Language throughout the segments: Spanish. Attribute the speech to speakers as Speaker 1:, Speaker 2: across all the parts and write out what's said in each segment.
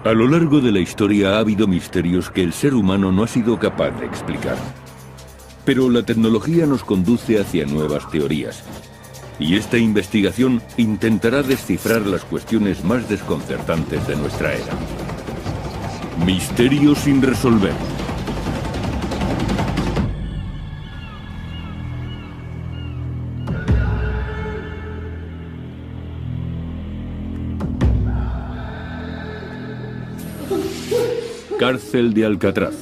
Speaker 1: A lo largo de la historia ha habido misterios que el ser humano no ha sido capaz de explicar. Pero la tecnología nos conduce hacia nuevas teorías. Y esta investigación intentará descifrar las cuestiones más desconcertantes de nuestra era. Misterios sin resolver. Cárcel de Alcatraz.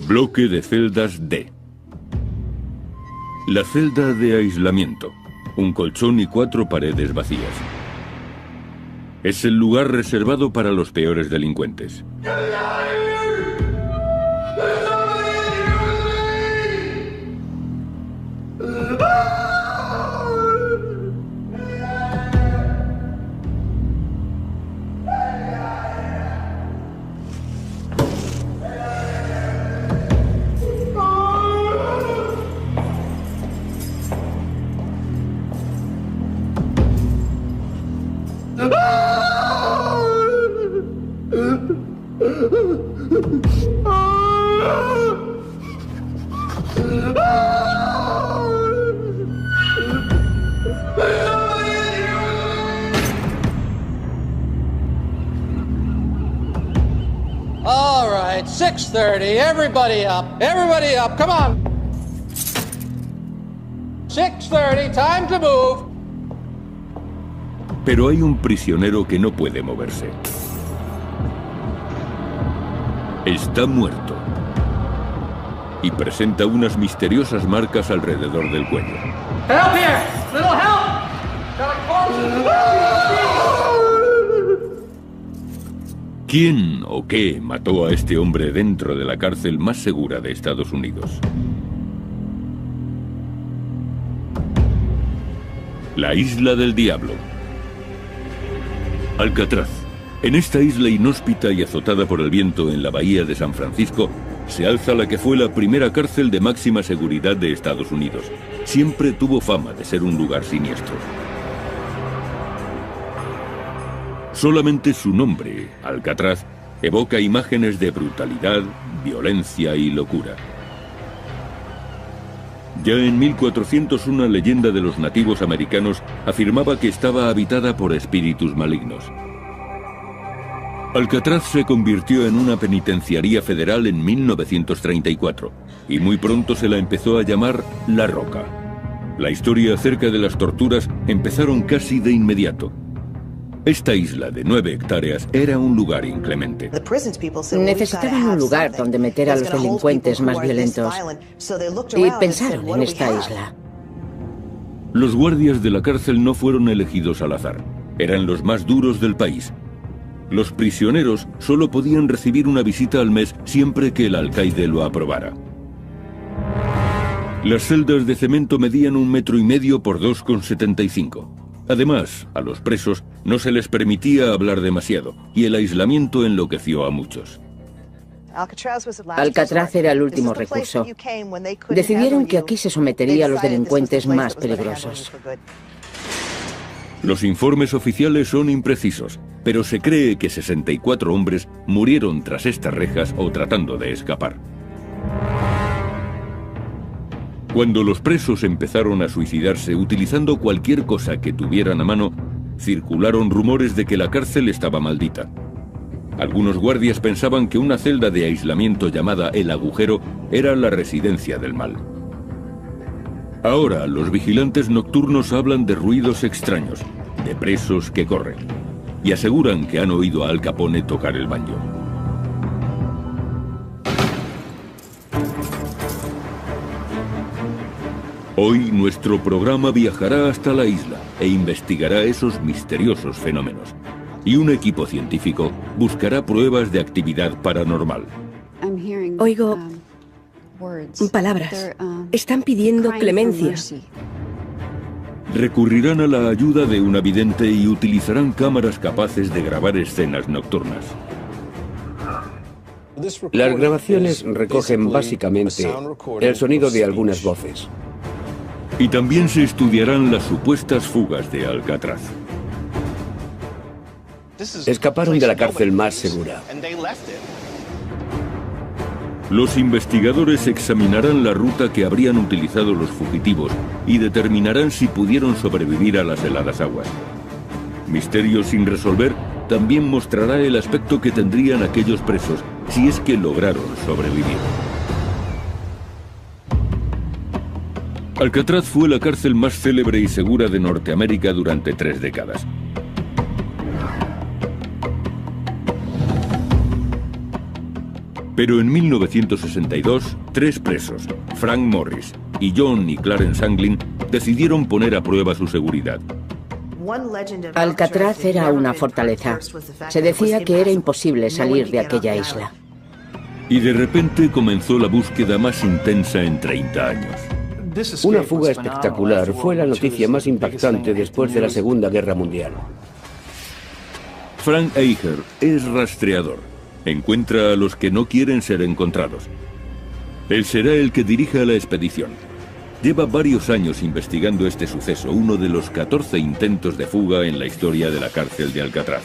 Speaker 1: Bloque de celdas D. La celda de aislamiento. Un colchón y 4 paredes vacías. Es el lugar reservado para los peores delincuentes.
Speaker 2: All right, 6:30, everybody up, come on. 6:30, time to move.
Speaker 1: Pero hay un prisionero que no puede moverse. Está muerto. Y presenta unas misteriosas marcas alrededor del cuello.
Speaker 2: Help here! Little help! Got a
Speaker 1: ¿Quién o qué mató a este hombre dentro de la cárcel más segura de Estados Unidos? La Isla del Diablo. Alcatraz. En esta isla inhóspita y azotada por el viento en la bahía de San Francisco, se alza la que fue la primera cárcel de máxima seguridad de Estados Unidos. Siempre tuvo fama de ser un lugar siniestro. Solamente su nombre, Alcatraz, evoca imágenes de brutalidad, violencia y locura. Ya en 1400 una leyenda de los nativos americanos afirmaba que estaba habitada por espíritus malignos. Alcatraz se convirtió en una penitenciaría federal en 1934 y muy pronto se la empezó a llamar La Roca. La historia acerca de las torturas empezaron casi de inmediato. Esta isla de 9 hectáreas era un lugar inclemente.
Speaker 3: Necesitaban un lugar donde meter a los delincuentes más violentos y pensaron en esta isla.
Speaker 1: Los guardias de la cárcel no fueron elegidos al azar. Eran los más duros del país. Los prisioneros solo podían recibir una visita al mes siempre que el alcaide lo aprobara. Las celdas de cemento medían 1,5 metros por 2,75 metros. Además, a los presos no se les permitía hablar demasiado, y el aislamiento enloqueció a muchos.
Speaker 3: Alcatraz era el último recurso. Decidieron que aquí se sometería a los delincuentes más peligrosos.
Speaker 1: Los informes oficiales son imprecisos, pero se cree que 64 hombres murieron tras estas rejas o tratando de escapar. Cuando los presos empezaron a suicidarse utilizando cualquier cosa que tuvieran a mano, circularon rumores de que la cárcel estaba maldita. Algunos guardias pensaban que una celda de aislamiento llamada El Agujero era la residencia del mal. Ahora, los vigilantes nocturnos hablan de ruidos extraños, de presos que corren, y aseguran que han oído a Al Capone tocar el banjo. Hoy nuestro programa viajará hasta la isla e investigará esos misteriosos fenómenos. Y un equipo científico buscará pruebas de actividad paranormal.
Speaker 4: Oigo palabras. Están pidiendo clemencia.
Speaker 1: Recurrirán a la ayuda de una vidente y utilizarán cámaras capaces de grabar escenas nocturnas.
Speaker 5: Las grabaciones recogen básicamente el sonido de algunas voces.
Speaker 1: Y también se estudiarán las supuestas fugas de Alcatraz.
Speaker 5: Escaparon de la cárcel más segura.
Speaker 1: Los investigadores examinarán la ruta que habrían utilizado los fugitivos y determinarán si pudieron sobrevivir a las heladas aguas. Misterio sin resolver también mostrará el aspecto que tendrían aquellos presos si es que lograron sobrevivir. Alcatraz fue la cárcel más célebre y segura de Norteamérica durante 3 décadas. Pero en 1962, 3 presos, Frank Morris y John y Clarence Anglin, decidieron poner a prueba su seguridad.
Speaker 3: Alcatraz era una fortaleza. Se decía que era imposible salir de aquella isla.
Speaker 1: Y de repente comenzó la búsqueda más intensa en 30 años.
Speaker 5: Una fuga espectacular fue la noticia más impactante después de la Segunda Guerra Mundial.
Speaker 1: Frank Eicher es rastreador. Encuentra a los que no quieren ser encontrados. Él será el que dirija la expedición. Lleva varios años investigando este suceso, uno de los 14 intentos de fuga en la historia de la cárcel de Alcatraz.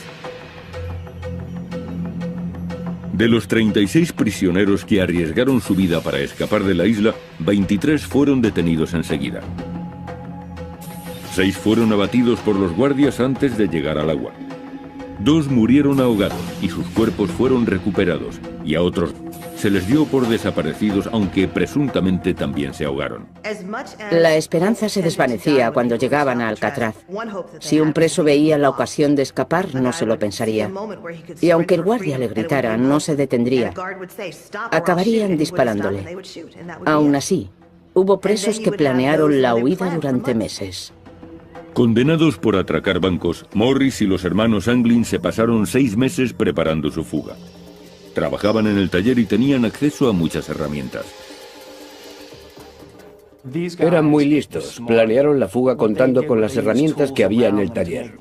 Speaker 1: De los 36 prisioneros que arriesgaron su vida para escapar de la isla, 23 fueron detenidos enseguida. 6 fueron abatidos por los guardias antes de llegar al agua. 2 murieron ahogados y sus cuerpos fueron recuperados, y a otros se les dio por desaparecidos, aunque presuntamente también se ahogaron.
Speaker 3: La esperanza se desvanecía cuando llegaban a Alcatraz. Si un preso veía la ocasión de escapar, no se lo pensaría. Y aunque el guardia le gritara, no se detendría. Acabarían disparándole. Aún así, hubo presos que planearon la huida durante meses.
Speaker 1: Condenados por atracar bancos, Morris y los hermanos Anglin se pasaron 6 meses preparando su fuga. Trabajaban en el taller y tenían acceso a muchas herramientas.
Speaker 5: Eran muy listos. Planearon la fuga contando con las herramientas que había en el taller.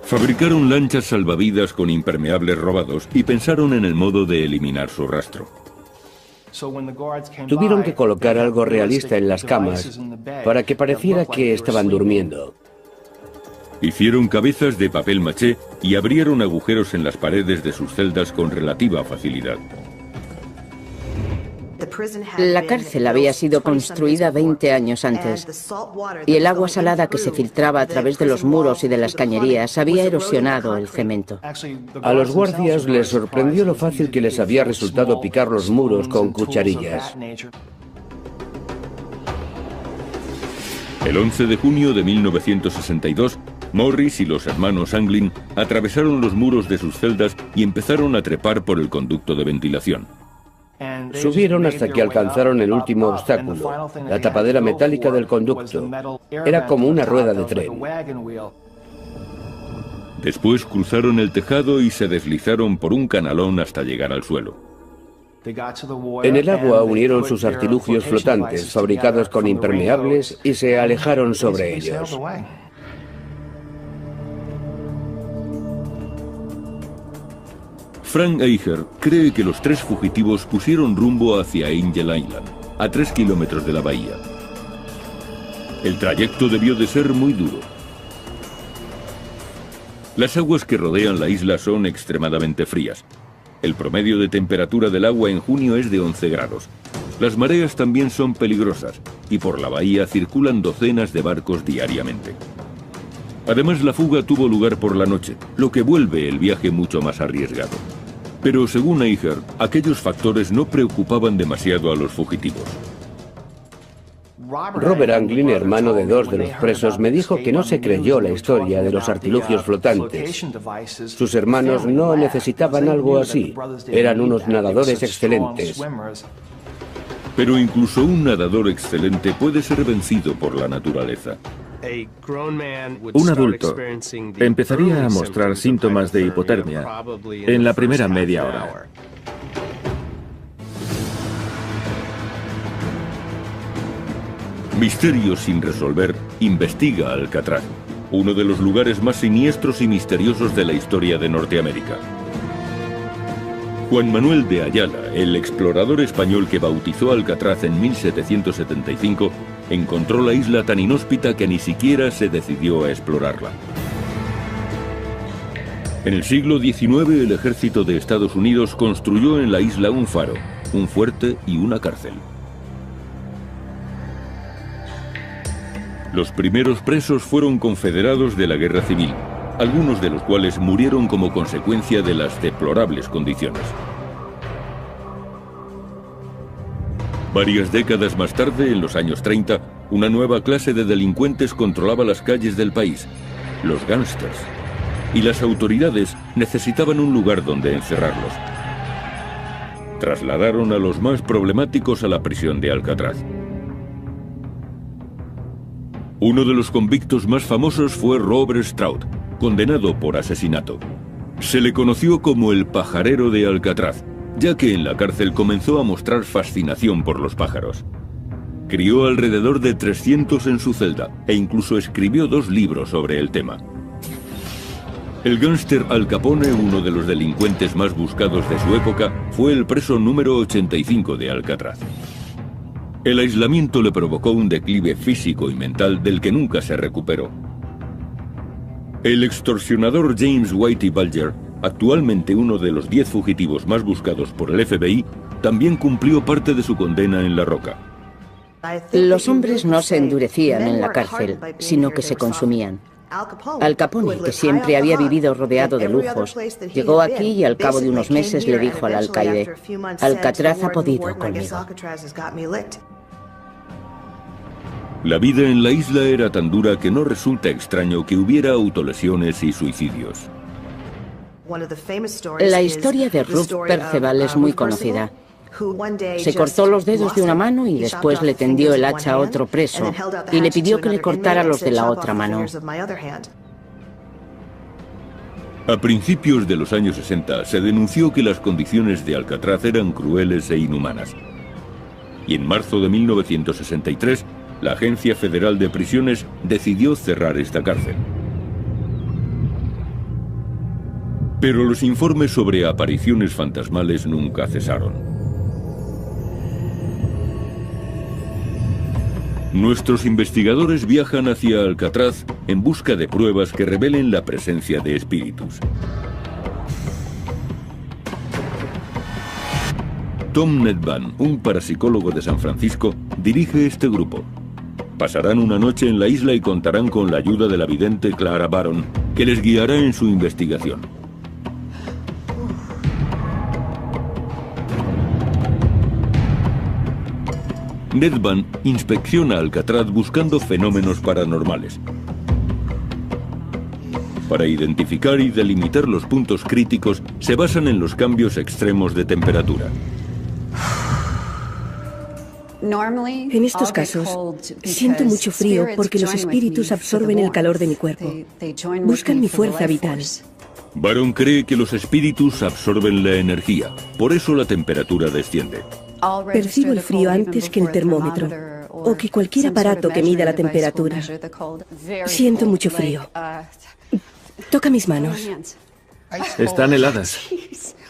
Speaker 1: Fabricaron lanchas salvavidas con impermeables robados y pensaron en el modo de eliminar su rastro.
Speaker 5: Tuvieron que colocar algo realista en las camas para que pareciera que estaban durmiendo.
Speaker 1: Hicieron cabezas de papel maché y abrieron agujeros en las paredes de sus celdas con relativa facilidad.
Speaker 3: La cárcel había sido construida 20 años antes, y el agua salada que se filtraba a través de los muros y de las cañerías había erosionado el cemento.
Speaker 5: A los guardias les sorprendió lo fácil que les había resultado picar los muros con cucharillas.
Speaker 1: El 11 de junio de 1962, Morris y los hermanos Anglin atravesaron los muros de sus celdas y empezaron a trepar por el conducto de ventilación.
Speaker 5: Subieron hasta que alcanzaron el último obstáculo, la tapadera metálica del conducto. Era como una rueda de tren.
Speaker 1: Después cruzaron el tejado y se deslizaron por un canalón hasta llegar al suelo.
Speaker 5: En el agua unieron sus artilugios flotantes, fabricados con impermeables, y se alejaron sobre ellos.
Speaker 1: Frank Eicher cree que los 3 fugitivos pusieron rumbo hacia Angel Island, a 3 kilómetros de la bahía. El trayecto debió de ser muy duro. Las aguas que rodean la isla son extremadamente frías. El promedio de temperatura del agua en junio es de 11 grados. Las mareas también son peligrosas y por la bahía circulan docenas de barcos diariamente. Además, la fuga tuvo lugar por la noche, lo que vuelve el viaje mucho más arriesgado. Pero según Eicher, aquellos factores no preocupaban demasiado a los fugitivos.
Speaker 5: Robert Anglin, hermano de 2 de los presos, me dijo que no se creyó la historia de los artilugios flotantes. Sus hermanos no necesitaban algo así. Eran unos nadadores excelentes.
Speaker 1: Pero incluso un nadador excelente puede ser vencido por la naturaleza.
Speaker 6: Un adulto empezaría a mostrar síntomas de hipotermia en la primera media hora.
Speaker 1: Misterio sin resolver investiga Alcatraz, uno de los lugares más siniestros y misteriosos de la historia de Norteamérica. Juan Manuel de Ayala, el explorador español que bautizó Alcatraz en 1775, encontró la isla tan inhóspita que ni siquiera se decidió a explorarla. En el siglo XIX, el ejército de Estados Unidos construyó en la isla un faro, un fuerte y una cárcel. Los primeros presos fueron confederados de la Guerra Civil, algunos de los cuales murieron como consecuencia de las deplorables condiciones. Varias décadas más tarde, en los años 30, una nueva clase de delincuentes controlaba las calles del país, los gángsters, y las autoridades necesitaban un lugar donde encerrarlos. Trasladaron a los más problemáticos a la prisión de Alcatraz. Uno de los convictos más famosos fue Robert Stroud, condenado por asesinato. Se le conoció como el pajarero de Alcatraz, ya que en la cárcel comenzó a mostrar fascinación por los pájaros. Crió alrededor de 300 en su celda e incluso escribió 2 libros sobre el tema. El gángster Al Capone, uno de los delincuentes más buscados de su época, fue el preso número 85 de Alcatraz. El aislamiento le provocó un declive físico y mental del que nunca se recuperó. El extorsionador James Whitey Bulger, actualmente uno de los 10 fugitivos más buscados por el FBI, también cumplió parte de su condena en La Roca.
Speaker 3: Los hombres no se endurecían en la cárcel, sino que se consumían. Al Capone, que siempre había vivido rodeado de lujos, llegó aquí y al cabo de unos meses le dijo al alcaide: Alcatraz ha podido conmigo.
Speaker 1: La vida en la isla era tan dura que no resulta extraño que hubiera autolesiones y suicidios.
Speaker 3: La historia de Ruth Perceval es muy conocida. Se cortó los dedos de una mano y después le tendió el hacha a otro preso y le pidió que le cortara los de la otra mano.
Speaker 1: A principios de los años 60 se denunció que las condiciones de Alcatraz eran crueles e inhumanas. Y en marzo de 1963, la Agencia Federal de Prisiones decidió cerrar esta cárcel. Pero los informes sobre apariciones fantasmales nunca cesaron. Nuestros investigadores viajan hacia Alcatraz en busca de pruebas que revelen la presencia de espíritus. Tom Nedban, un parapsicólogo de San Francisco, dirige este grupo. Pasarán una noche en la isla y contarán con la ayuda de la vidente Clara Baron, que les guiará en su investigación. Nedban inspecciona Alcatraz buscando fenómenos paranormales. Para identificar y delimitar los puntos críticos, se basan en los cambios extremos de temperatura.
Speaker 4: En estos casos, siento mucho frío porque los espíritus absorben el calor de mi cuerpo. Buscan mi fuerza vital.
Speaker 1: Baron cree que los espíritus absorben la energía, por eso la temperatura desciende.
Speaker 4: Percibo el frío antes que el termómetro o que cualquier aparato que mida la temperatura. Siento mucho frío. Toca mis manos.
Speaker 6: Están heladas.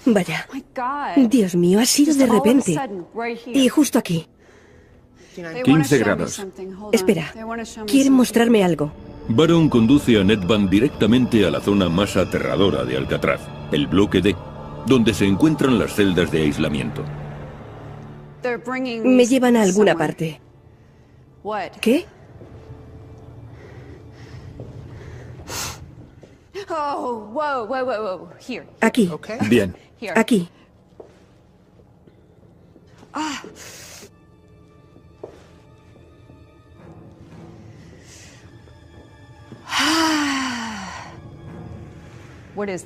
Speaker 4: Vaya. Dios mío, ha sido de repente. Y justo aquí.
Speaker 6: 15 grados.
Speaker 4: Espera, quieren mostrarme algo.
Speaker 1: Baron conduce a Nedban directamente a la zona más aterradora de Alcatraz, el bloque D, donde se encuentran las celdas de aislamiento.
Speaker 4: Me llevan a alguna parte. ¿Qué? Aquí.
Speaker 6: Bien.
Speaker 4: Aquí.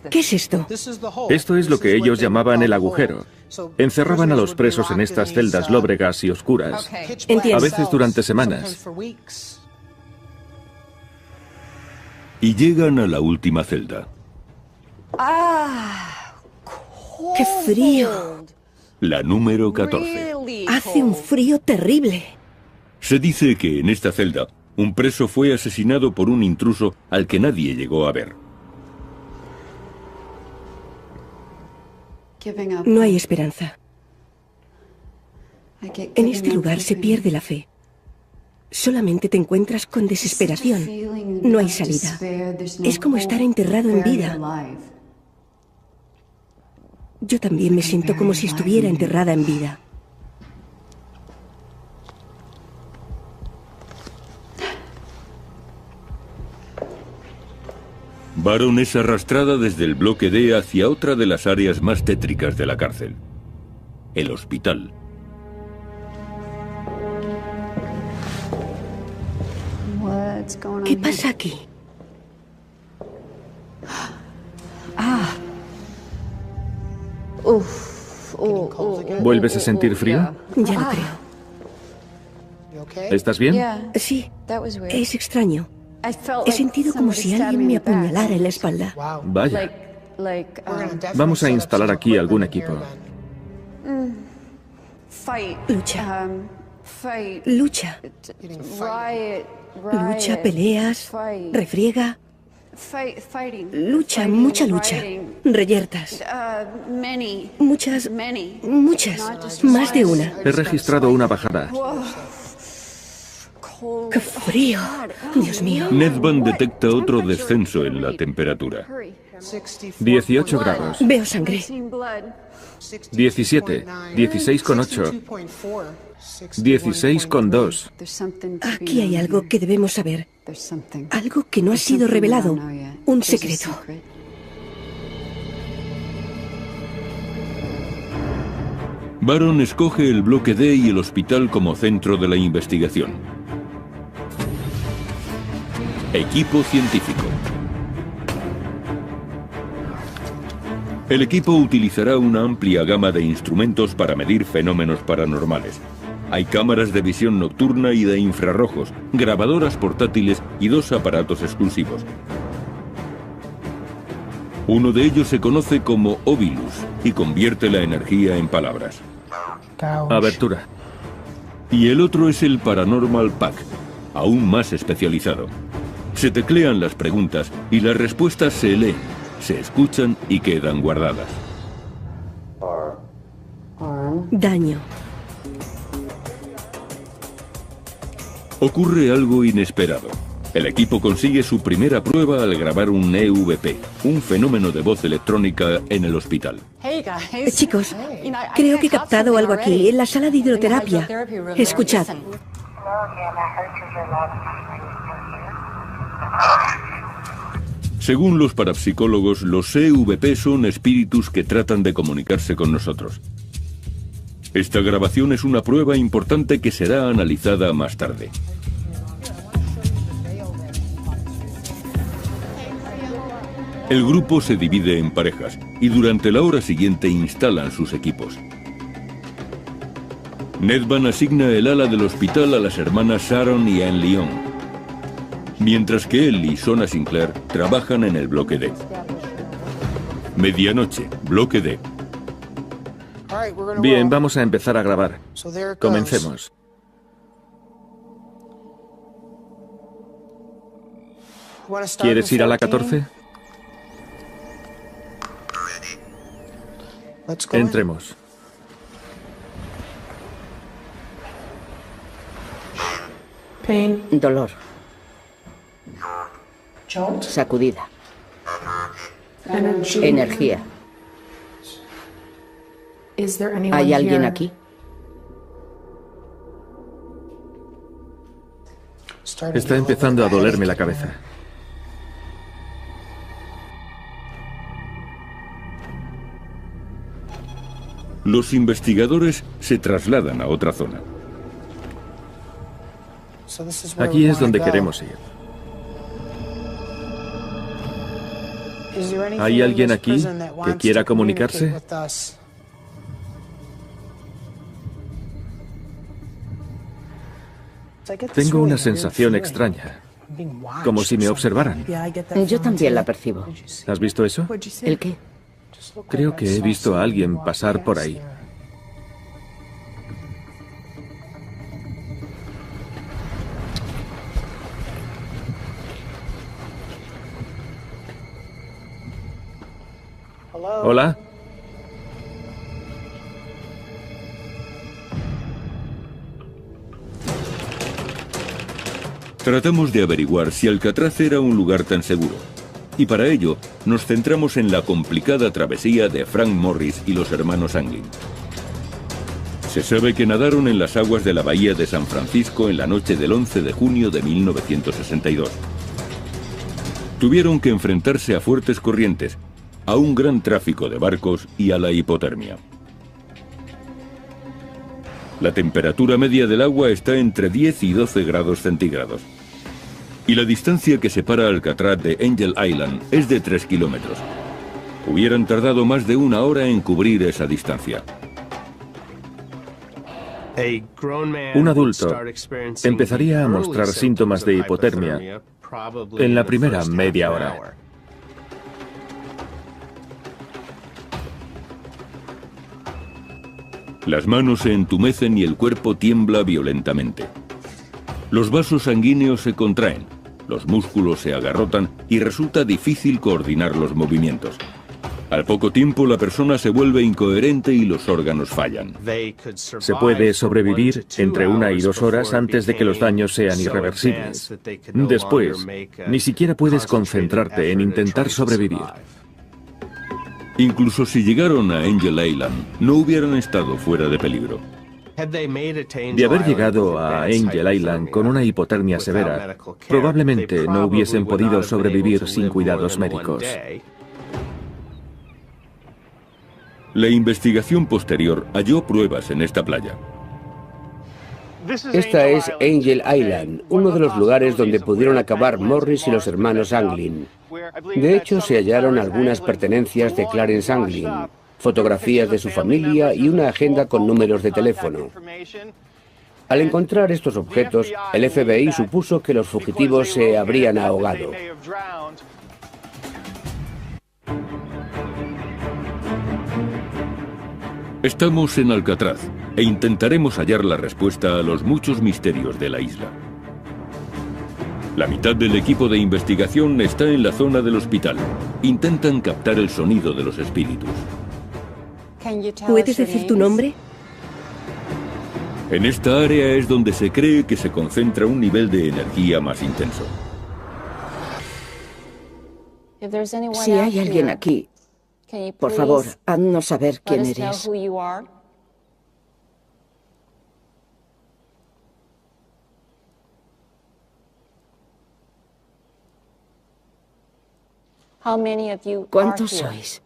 Speaker 4: ¿Qué es esto?
Speaker 6: Esto es lo que ellos llamaban el agujero. Encerraban a los presos en estas celdas lóbregas y oscuras,
Speaker 4: Entiendo.
Speaker 6: a veces durante semanas.
Speaker 1: Y llegan a la última celda.
Speaker 4: ¡Qué frío!
Speaker 1: La número 14.
Speaker 4: Hace un frío terrible.
Speaker 1: Se dice que en esta celda, un preso fue asesinado por un intruso al que nadie llegó a ver.
Speaker 4: No hay esperanza. En este lugar se pierde la fe. Solamente te encuentras con desesperación. No hay salida. Es como estar enterrado en vida. Yo también me siento como si estuviera enterrada en vida.
Speaker 1: Baron es arrastrada desde el bloque D hacia otra de las áreas más tétricas de la cárcel, el hospital.
Speaker 4: ¿Qué pasa aquí?
Speaker 6: ¿Vuelves a sentir frío?
Speaker 4: Ya lo creo.
Speaker 6: ¿Estás bien?
Speaker 4: Sí, es extraño. He sentido como si alguien me apuñalara en la espalda.
Speaker 6: Vaya. Vamos a instalar aquí algún equipo.
Speaker 4: Lucha. Lucha. Lucha, peleas, refriega. Lucha, mucha lucha. Reyertas. Muchas, más de una.
Speaker 6: He registrado una bajada.
Speaker 4: ¡Qué frío! Dios mío.
Speaker 1: Nedvan detecta otro descenso en la temperatura.
Speaker 6: 18 grados.
Speaker 4: Veo sangre.
Speaker 6: 17, 16,8, 16,2.
Speaker 4: Aquí hay algo que debemos saber. Algo que no ha sido revelado. Un secreto.
Speaker 1: Baron escoge el bloque D y el hospital como centro de la investigación. Equipo científico. El equipo utilizará una amplia gama de instrumentos para medir fenómenos paranormales. Hay cámaras de visión nocturna y de infrarrojos, grabadoras portátiles y 2 aparatos exclusivos. Uno de ellos se conoce como Ovilus y convierte la energía en palabras.
Speaker 6: Abertura.
Speaker 1: Y el otro es el Paranormal Pack, aún más especializado. Se teclean las preguntas y las respuestas se leen, se escuchan y quedan guardadas.
Speaker 4: Daño.
Speaker 1: Ocurre algo inesperado. El equipo consigue su primera prueba al grabar un EVP, un fenómeno de voz electrónica en el hospital.
Speaker 4: Chicos, creo que he captado algo aquí, en la sala de hidroterapia. Escuchad.
Speaker 1: Según los parapsicólogos, los EVP son espíritus que tratan de comunicarse con nosotros. Esta grabación es una prueba importante que será analizada más tarde. El grupo se divide en parejas y durante la hora siguiente instalan sus equipos. Nedvan asigna el ala del hospital a las hermanas Sharon y Anne Lyon, mientras que él y Sona Sinclair trabajan en el bloque D. Medianoche, bloque D.
Speaker 6: Bien, vamos a empezar a grabar. Comencemos. ¿Quieres ir a la 14? Entremos.
Speaker 3: Dolor. Sacudida. Energía. ¿Hay alguien aquí?
Speaker 6: Está empezando a dolerme la cabeza.
Speaker 1: Los investigadores se trasladan a otra zona.
Speaker 6: Aquí es donde queremos ir. ¿Hay alguien aquí que quiera comunicarse? Tengo una sensación extraña, como si me observaran.
Speaker 3: Yo también la percibo.
Speaker 6: ¿Has visto eso?
Speaker 3: ¿El qué?
Speaker 6: Creo que he visto a alguien pasar por ahí. Hola.
Speaker 1: Tratamos de averiguar si Alcatraz era un lugar tan seguro. Y para ello, nos centramos en la complicada travesía de Frank Morris y los hermanos Anglin. Se sabe que nadaron en las aguas de la bahía de San Francisco en la noche del 11 de junio de 1962. Tuvieron que enfrentarse a fuertes corrientes, a un gran tráfico de barcos y a la hipotermia. La temperatura media del agua está entre 10 y 12 grados centígrados. Y la distancia que separa Alcatraz de Angel Island es de 3 kilómetros. Hubieran tardado más de una hora en cubrir esa distancia.
Speaker 6: Un adulto empezaría a mostrar síntomas de hipotermia en la primera media hora.
Speaker 1: Las manos se entumecen y el cuerpo tiembla violentamente. Los vasos sanguíneos se contraen, los músculos se agarrotan y resulta difícil coordinar los movimientos. Al poco tiempo la persona se vuelve incoherente y los órganos fallan.
Speaker 6: Se puede sobrevivir entre 1 y 2 horas antes de que los daños sean irreversibles. Después, ni siquiera puedes concentrarte en intentar sobrevivir.
Speaker 1: Incluso si llegaron a Angel Island, no hubieran estado fuera de peligro.
Speaker 6: De haber llegado a Angel Island con una hipotermia severa, probablemente no hubiesen podido sobrevivir sin cuidados médicos.
Speaker 1: La investigación posterior halló pruebas en esta playa.
Speaker 5: Esta es Angel Island, uno de los lugares donde pudieron acabar Morris y los hermanos Anglin. De hecho, se hallaron algunas pertenencias de Clarence Anglin, fotografías de su familia y una agenda con números de teléfono. Al encontrar estos objetos, el FBI supuso que los fugitivos se habrían ahogado.
Speaker 1: Estamos en Alcatraz e intentaremos hallar la respuesta a los muchos misterios de la isla. La mitad del equipo de investigación está en la zona del hospital. Intentan captar el sonido de los espíritus.
Speaker 4: ¿Puedes decir tu nombre?
Speaker 1: En esta área es donde se cree que se concentra un nivel de energía más intenso.
Speaker 3: Si hay alguien aquí, por favor, haznos saber quién eres. ¿Cuántos sois?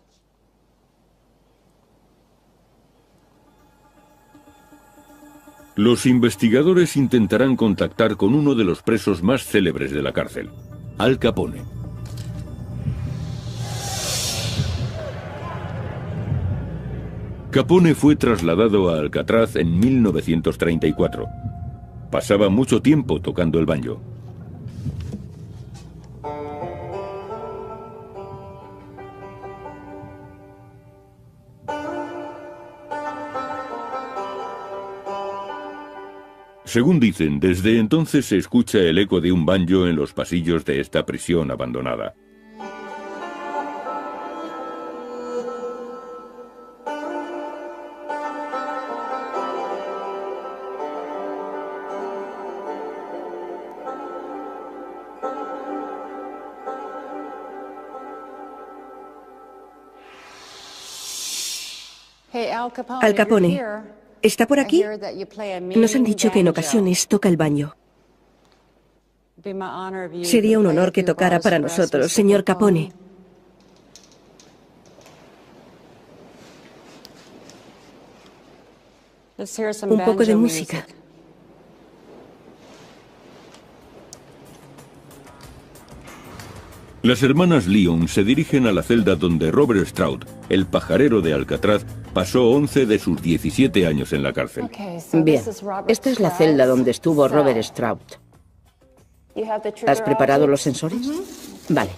Speaker 1: Los investigadores intentarán contactar con uno de los presos más célebres de la cárcel, Al Capone. Capone fue trasladado a Alcatraz en 1934. Pasaba mucho tiempo tocando el banjo. Según dicen, desde entonces se escucha el eco de un banjo en los pasillos de esta prisión abandonada.
Speaker 4: Al Capone, ¿está por aquí? Nos han dicho que en ocasiones toca el banjo. Sería un honor que tocara para nosotros, señor Capone. Un poco de música.
Speaker 1: Las hermanas Lyon se dirigen a la celda donde Robert Stroud, el pajarero de Alcatraz, pasó 11 de sus 17 años en la cárcel.
Speaker 3: Bien, esta es la celda donde estuvo Robert Stroud. ¿Has preparado los sensores? Vale.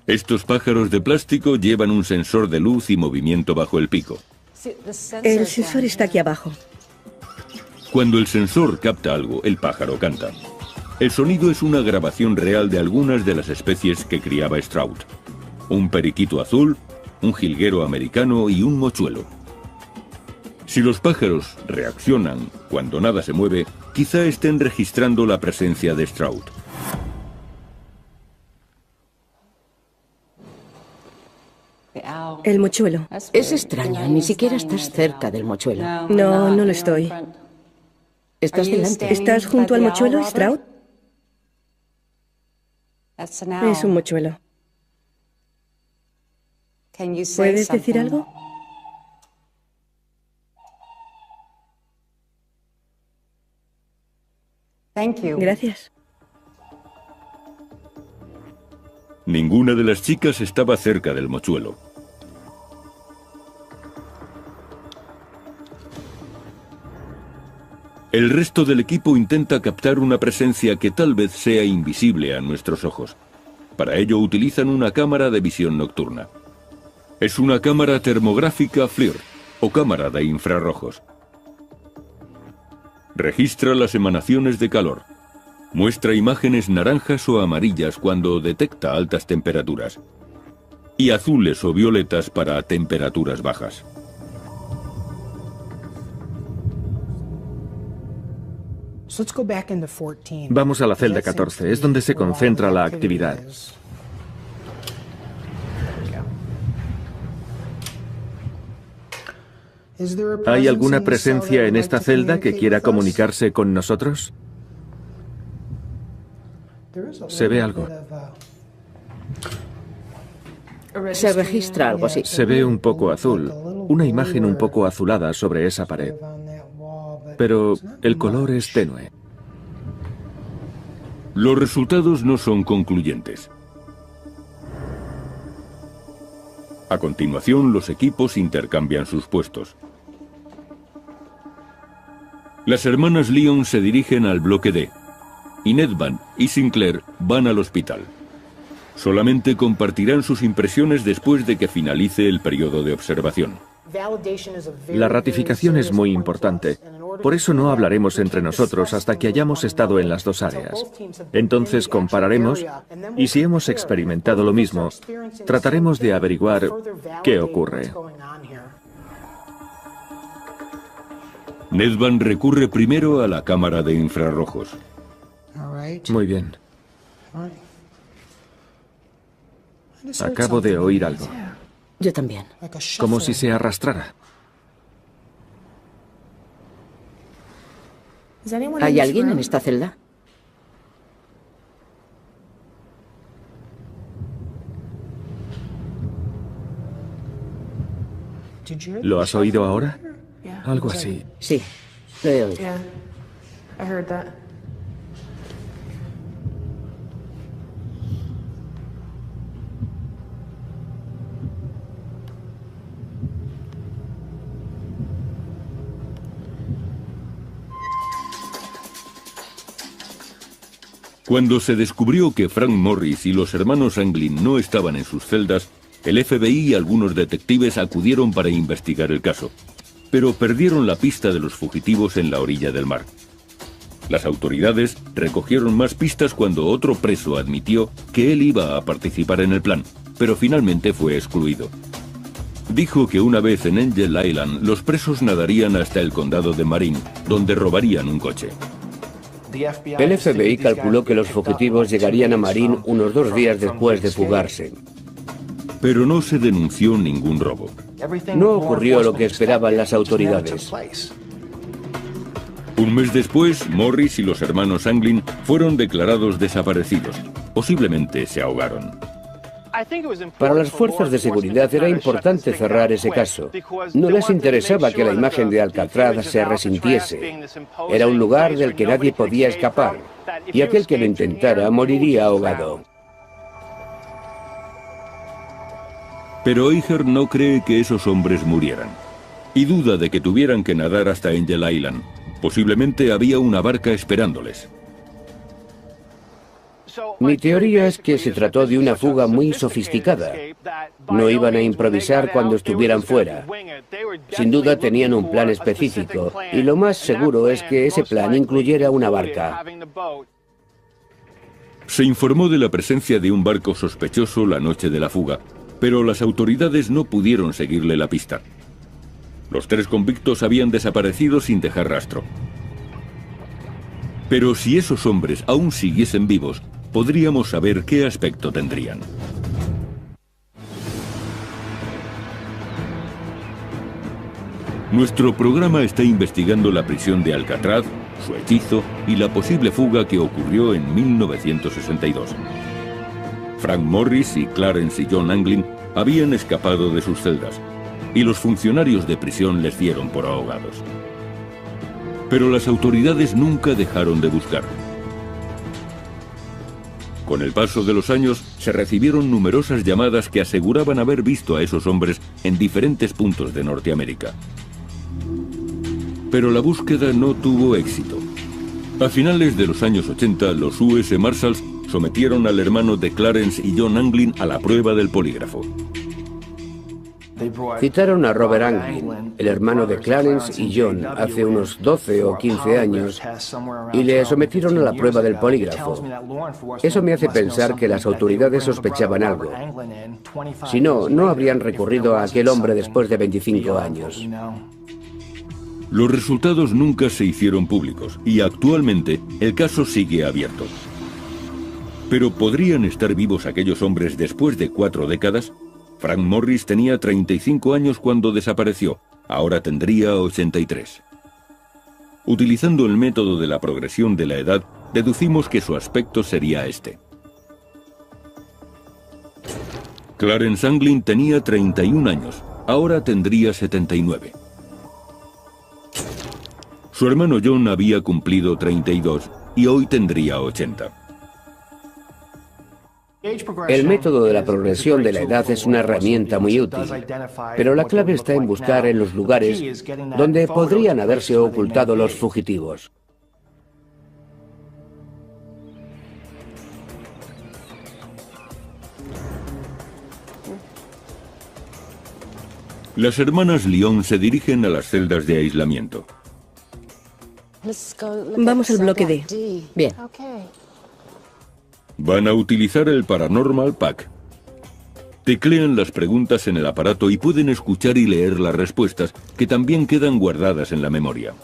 Speaker 1: Estos pájaros de plástico llevan un sensor de luz y movimiento bajo el pico.
Speaker 4: El sensor está aquí abajo.
Speaker 1: Cuando el sensor capta algo, el pájaro canta. El sonido es una grabación real de algunas de las especies que criaba Stroud. Un periquito azul, un jilguero americano y un mochuelo. Si los pájaros reaccionan cuando nada se mueve, quizá estén registrando la presencia de Stroud.
Speaker 4: El mochuelo.
Speaker 3: Es extraño, ni siquiera estás cerca del mochuelo.
Speaker 4: No, no lo estoy.
Speaker 3: Estás delante.
Speaker 4: ¿Estás junto al mochuelo, Stroud? Es un mochuelo. ¿Puedes decir algo? Gracias.
Speaker 1: Ninguna de las chicas estaba cerca del mochuelo. El resto del equipo intenta captar una presencia que tal vez sea invisible a nuestros ojos. Para ello utilizan una cámara de visión nocturna. Es una cámara termográfica FLIR, o cámara de infrarrojos. Registra las emanaciones de calor. Muestra imágenes naranjas o amarillas cuando detecta altas temperaturas. Y azules o violetas para temperaturas bajas.
Speaker 6: Vamos a la celda 14, es donde se concentra la actividad. ¿Hay alguna presencia en esta celda que quiera comunicarse con nosotros? Se ve algo.
Speaker 3: Se registra algo así.
Speaker 6: Se ve un poco azul, una imagen un poco azulada sobre esa pared. Pero el color es tenue.
Speaker 1: Los resultados no son concluyentes. A continuación, los equipos intercambian sus puestos. Las hermanas Lyon se dirigen al bloque D, y Nedvan y Sinclair van al hospital. Solamente compartirán sus impresiones después de que finalice el periodo de observación.
Speaker 6: La ratificación es muy importante. Por eso no hablaremos entre nosotros hasta que hayamos estado en las dos áreas. Entonces compararemos y si hemos experimentado lo mismo, trataremos de averiguar qué ocurre.
Speaker 1: Nedvan recurre primero a la cámara de infrarrojos.
Speaker 6: Muy bien. Acabo de oír algo.
Speaker 3: Yo también.
Speaker 6: Como si se arrastrara.
Speaker 3: ¿Hay alguien en esta celda?
Speaker 6: ¿Lo has oído ahora? Algo así.
Speaker 3: Sí, lo he oído.
Speaker 1: Cuando se descubrió que Frank Morris y los hermanos Anglin no estaban en sus celdas, el FBI y algunos detectives acudieron para investigar el caso, pero perdieron la pista de los fugitivos en la orilla del mar. Las autoridades recogieron más pistas cuando otro preso admitió que él iba a participar en el plan, pero finalmente fue excluido. Dijo que una vez en Angel Island los presos nadarían hasta el condado de Marin, donde robarían un coche.
Speaker 5: El FBI calculó que los fugitivos llegarían a Marin unos 2 días después de fugarse.
Speaker 1: Pero no se denunció ningún robo.
Speaker 5: No ocurrió lo que esperaban las autoridades.
Speaker 1: Un mes después, Morris y los hermanos Anglin fueron declarados desaparecidos. Posiblemente se ahogaron.
Speaker 5: Para las fuerzas de seguridad era importante cerrar ese caso. No les interesaba que la imagen de Alcatraz se resintiese. Era un lugar del que nadie podía escapar, y aquel que lo intentara moriría ahogado.
Speaker 1: Pero Eicher no cree que esos hombres murieran, y duda de que tuvieran que nadar hasta Angel Island. Posiblemente había una barca esperándoles.
Speaker 5: Mi teoría es que se trató de una fuga muy sofisticada. No iban a improvisar cuando estuvieran fuera. Sin duda tenían un plan específico, y lo más seguro es que ese plan incluyera una barca.
Speaker 1: Se informó de la presencia de un barco sospechoso la noche de la fuga, pero las autoridades no pudieron seguirle la pista. Los 3 convictos habían desaparecido sin dejar rastro. Pero si esos hombres aún siguiesen vivos, podríamos saber qué aspecto tendrían. Nuestro programa está investigando la prisión de Alcatraz, su hechizo y la posible fuga que ocurrió en 1962. Frank Morris y Clarence y John Anglin habían escapado de sus celdas y los funcionarios de prisión les dieron por ahogados. Pero las autoridades nunca dejaron de buscar. Con el paso de los años, se recibieron numerosas llamadas que aseguraban haber visto a esos hombres en diferentes puntos de Norteamérica. Pero la búsqueda no tuvo éxito. A finales de los años 80, los US Marshals sometieron al hermano de Clarence y John Anglin a la prueba del polígrafo.
Speaker 5: Citaron a Robert Anglin, el hermano de Clarence y John, hace unos 12 o 15 años, y le sometieron a la prueba del polígrafo. Eso me hace pensar que las autoridades sospechaban algo. Si no, no habrían recurrido a aquel hombre después de 25 años.
Speaker 1: Los resultados nunca se hicieron públicos y actualmente el caso sigue abierto. ¿Pero podrían estar vivos aquellos hombres después de 4 décadas? Frank Morris tenía 35 años cuando desapareció, ahora tendría 83. Utilizando el método de la progresión de la edad, deducimos que su aspecto sería este. Clarence Anglin tenía 31 años, ahora tendría 79. Su hermano John había cumplido 32 y hoy tendría 80.
Speaker 5: El método de la progresión de la edad es una herramienta muy útil, pero la clave está en buscar en los lugares donde podrían haberse ocultado los fugitivos.
Speaker 1: Las hermanas Lyon se dirigen a las celdas de aislamiento.
Speaker 4: Vamos al bloque D.
Speaker 3: Bien.
Speaker 1: Van a utilizar el Paranormal Pack. Teclean las preguntas en el aparato y pueden escuchar y leer las respuestas, que también quedan guardadas en la memoria.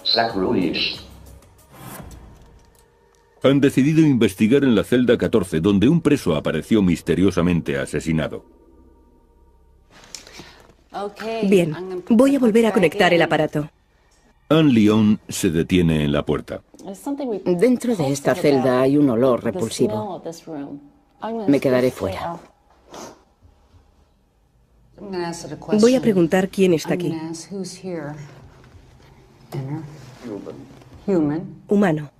Speaker 1: Han decidido investigar en la celda 14, donde un preso apareció misteriosamente asesinado.
Speaker 4: Bien, voy a volver a conectar el aparato.
Speaker 1: Anne Lyon se detiene en la puerta.
Speaker 3: Dentro de esta celda hay un olor repulsivo. Me quedaré fuera.
Speaker 4: Voy a preguntar quién está aquí. Humano.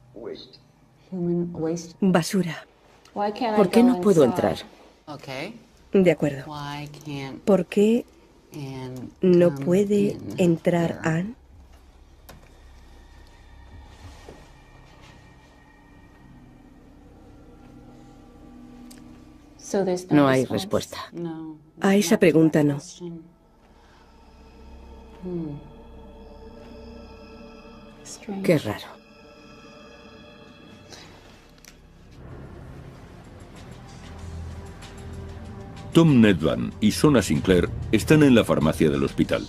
Speaker 4: Basura.
Speaker 3: ¿Por qué no puedo entrar?
Speaker 4: De acuerdo. ¿Por qué no puede entrar Anne?
Speaker 3: No hay respuesta.
Speaker 4: A esa pregunta no.
Speaker 3: Qué raro.
Speaker 1: Tom Nedvan y Sona Sinclair están en la farmacia del hospital.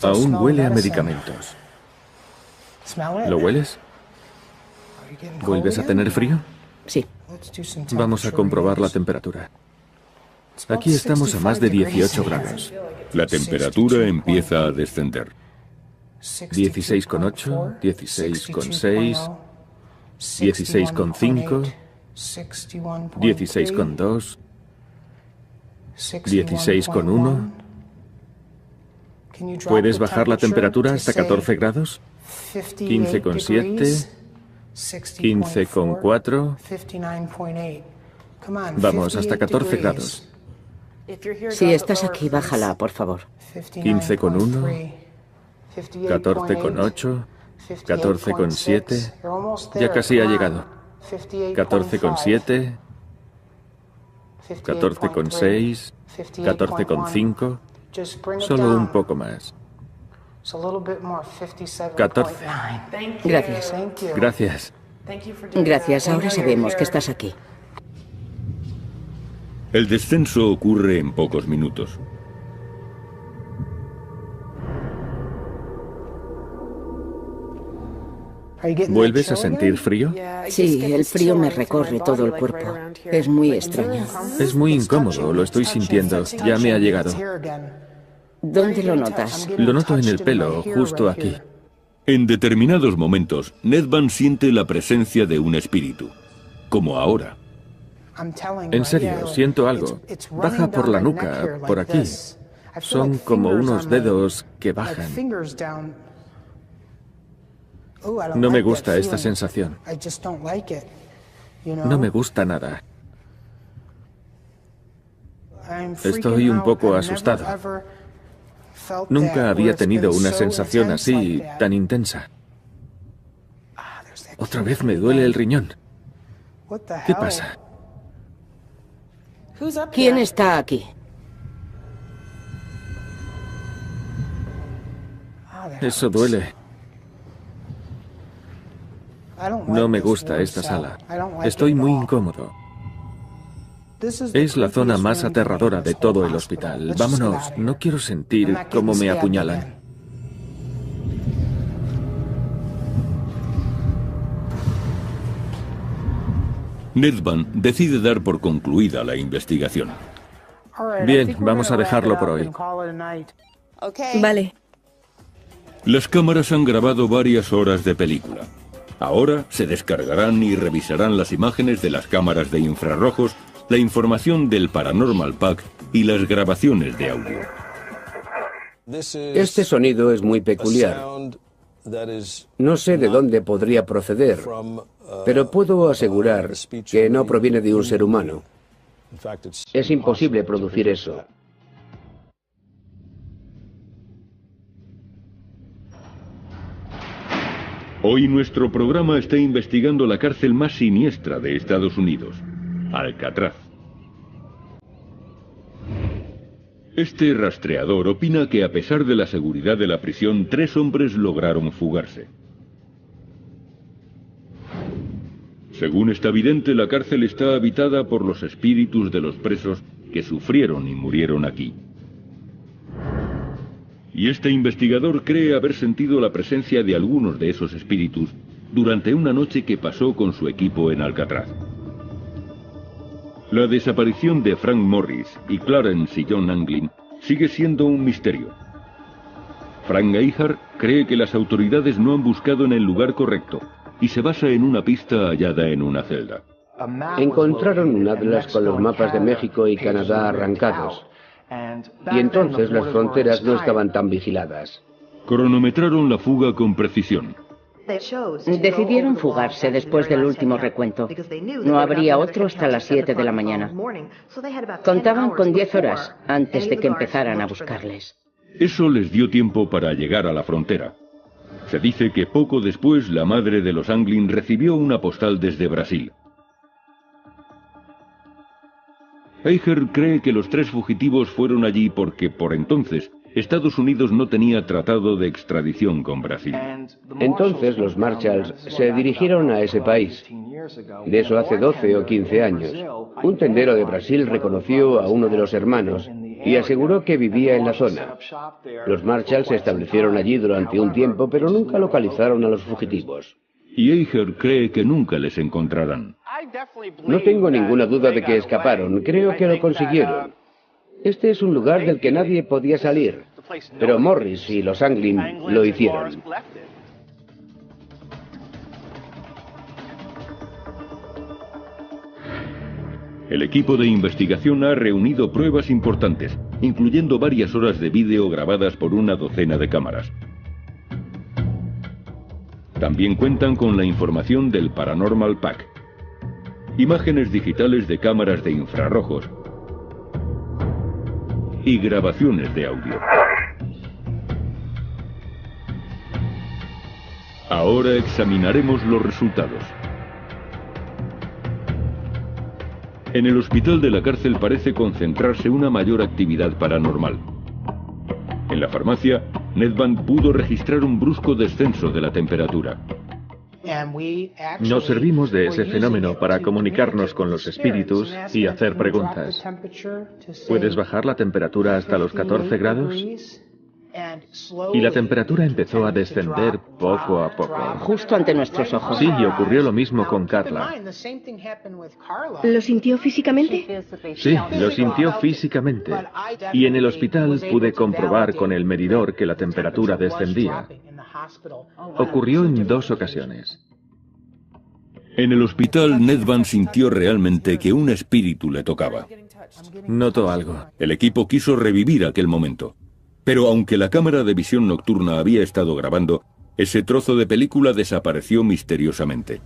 Speaker 6: Aún huele a medicamentos. ¿Lo hueles? ¿Vuelves a tener frío?
Speaker 3: Sí.
Speaker 6: Vamos a comprobar la temperatura. Aquí estamos a más de 18 grados.
Speaker 1: La temperatura empieza a descender.
Speaker 6: 16,8, 16,6, 16,5, 16,2, 16,1. ¿Puedes bajar la temperatura hasta 14 grados? 15,7, 15,4. Vamos, hasta 14 grados.
Speaker 3: Si estás aquí, bájala, por favor.
Speaker 6: 15,1, 14,8, 14,7. Ya casi ha llegado. 14,7, 14,6, 14,5. Solo un poco más. 14.
Speaker 3: Gracias.
Speaker 6: Gracias.
Speaker 3: Gracias, ahora sabemos que estás aquí.
Speaker 1: El descenso ocurre en pocos minutos.
Speaker 6: ¿Vuelves a sentir frío?
Speaker 3: Sí, el frío me recorre todo el cuerpo. Es muy extraño.
Speaker 6: Es muy incómodo, lo estoy sintiendo. Ya me ha llegado.
Speaker 3: ¿Dónde lo notas?
Speaker 6: Lo noto en el pelo, justo aquí.
Speaker 1: En determinados momentos, Nedvan siente la presencia de un espíritu, como ahora.
Speaker 6: En serio, siento algo. Baja por la nuca, por aquí. Son como unos dedos que bajan. No me gusta esta sensación. No me gusta nada. Estoy un poco asustado. Nunca había tenido una sensación así, tan intensa. Otra vez me duele el riñón. ¿Qué pasa?
Speaker 3: ¿Quién está aquí?
Speaker 6: Eso duele. No me gusta esta sala. Estoy muy incómodo. Es la zona más aterradora de todo el hospital. Vámonos, no quiero sentir cómo me apuñalan.
Speaker 1: Nedvan decide dar por concluida la investigación.
Speaker 6: Bien, vamos a dejarlo por hoy.
Speaker 4: Vale.
Speaker 1: Las cámaras han grabado varias horas de película. Ahora se descargarán y revisarán las imágenes de las cámaras de infrarrojos, la información del Paranormal Pack y las grabaciones de audio.
Speaker 5: Este sonido es muy peculiar. No sé de dónde podría proceder, pero puedo asegurar que no proviene de un ser humano. Es imposible producir eso.
Speaker 1: Hoy nuestro programa está investigando la cárcel más siniestra de Estados Unidos, Alcatraz. Este rastreador opina que a pesar de la seguridad de la prisión, 3 hombres lograron fugarse. Según está evidente, la cárcel está habitada por los espíritus de los presos que sufrieron y murieron aquí. Y este investigador cree haber sentido la presencia de algunos de esos espíritus durante una noche que pasó con su equipo en Alcatraz. La desaparición de Frank Morris y Clarence y John Anglin sigue siendo un misterio. Frank Geiger cree que las autoridades no han buscado en el lugar correcto y se basa en una pista hallada en una celda.
Speaker 5: Encontraron un atlas con los mapas de México y Canadá arrancados. Y entonces las fronteras no estaban tan vigiladas.
Speaker 1: Cronometraron la fuga con precisión.
Speaker 3: Decidieron fugarse después del último recuento. No habría otro hasta las 7 de la mañana. Contaban con 10 horas antes de que empezaran a buscarles.
Speaker 1: Eso les dio tiempo para llegar a la frontera. Se dice que poco después la madre de los Anglin recibió una postal desde Brasil. Geiger cree que los 3 fugitivos fueron allí porque, por entonces, Estados Unidos no tenía tratado de extradición con Brasil.
Speaker 5: Entonces los Marshalls se dirigieron a ese país. De eso hace 12 o 15 años. Un tendero de Brasil reconoció a uno de los hermanos y aseguró que vivía en la zona. Los Marshalls se establecieron allí durante un tiempo, pero nunca localizaron a los fugitivos.
Speaker 1: Y Geiger cree que nunca les encontrarán.
Speaker 5: No tengo ninguna duda de que escaparon. Creo que lo consiguieron. Este es un lugar del que nadie podía salir, pero Morris y los Anglin lo hicieron.
Speaker 1: El equipo de investigación ha reunido pruebas importantes, incluyendo varias horas de vídeo grabadas por una docena de cámaras. También cuentan con la información del Paranormal Pack, imágenes digitales de cámaras de infrarrojos y grabaciones de audio. Ahora examinaremos los resultados. En el hospital de la cárcel parece concentrarse una mayor actividad paranormal. En la farmacia, Nedvan pudo registrar un brusco descenso de la temperatura.
Speaker 6: Nos servimos de ese fenómeno para comunicarnos con los espíritus y hacer preguntas. ¿Puedes bajar la temperatura hasta los 14 grados? Y la temperatura empezó a descender poco a poco.
Speaker 3: Justo ante nuestros ojos.
Speaker 6: Sí, y ocurrió lo mismo con Carla.
Speaker 4: ¿Lo sintió físicamente?
Speaker 6: Sí, lo sintió físicamente. Y en el hospital pude comprobar con el medidor que la temperatura descendía. Ocurrió en 2 ocasiones.
Speaker 1: En el hospital, Ned Van sintió realmente que un espíritu le tocaba.
Speaker 6: Notó algo.
Speaker 1: El equipo quiso revivir aquel momento. Pero aunque la cámara de visión nocturna había estado grabando, ese trozo de película desapareció misteriosamente.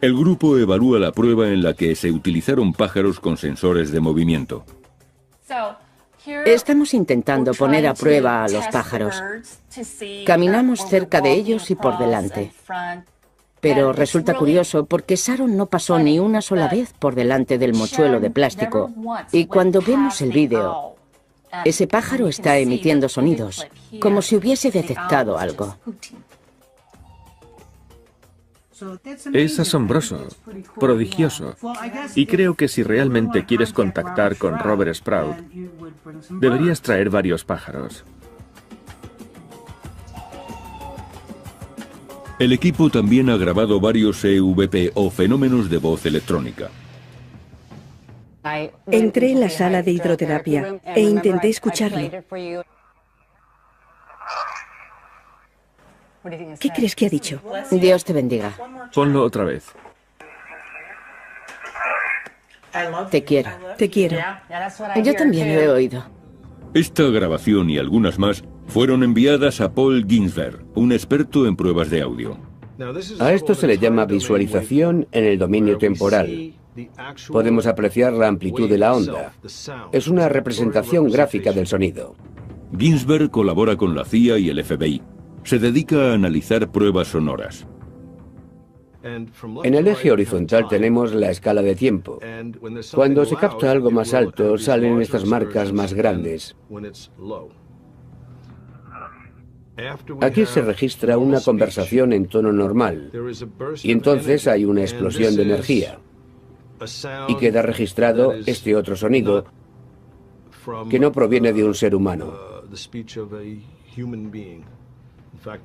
Speaker 1: El grupo evalúa la prueba en la que se utilizaron pájaros con sensores de movimiento.
Speaker 3: Estamos intentando poner a prueba a los pájaros. Caminamos cerca de ellos y por delante. Pero resulta curioso porque Sharon no pasó ni una sola vez por delante del mochuelo de plástico. Y cuando vemos el vídeo, ese pájaro está emitiendo sonidos, como si hubiese detectado algo.
Speaker 6: Es asombroso, prodigioso. Y creo que si realmente quieres contactar con Robert Sprout, deberías traer varios pájaros.
Speaker 1: El equipo también ha grabado varios EVP o fenómenos de voz electrónica.
Speaker 4: Entré en la sala de hidroterapia e intenté escucharlo. ¿Qué crees que ha dicho?
Speaker 3: Dios te bendiga.
Speaker 6: Ponlo otra vez.
Speaker 3: Te quiero.
Speaker 4: Te quiero.
Speaker 3: Yo también lo he oído.
Speaker 1: Esta grabación y algunas más fueron enviadas a Paul Ginsberg, un experto en pruebas de audio.
Speaker 5: A esto se le llama visualización en el dominio temporal. Podemos apreciar la amplitud de la onda. Es una representación gráfica del sonido.
Speaker 1: Ginsberg colabora con la CIA y el FBI. Se dedica a analizar pruebas sonoras.
Speaker 5: En el eje horizontal tenemos la escala de tiempo. Cuando se capta algo más alto, salen estas marcas más grandes. Aquí se registra una conversación en tono normal, y entonces hay una explosión de energía. Y queda registrado este otro sonido, que no proviene de un ser humano.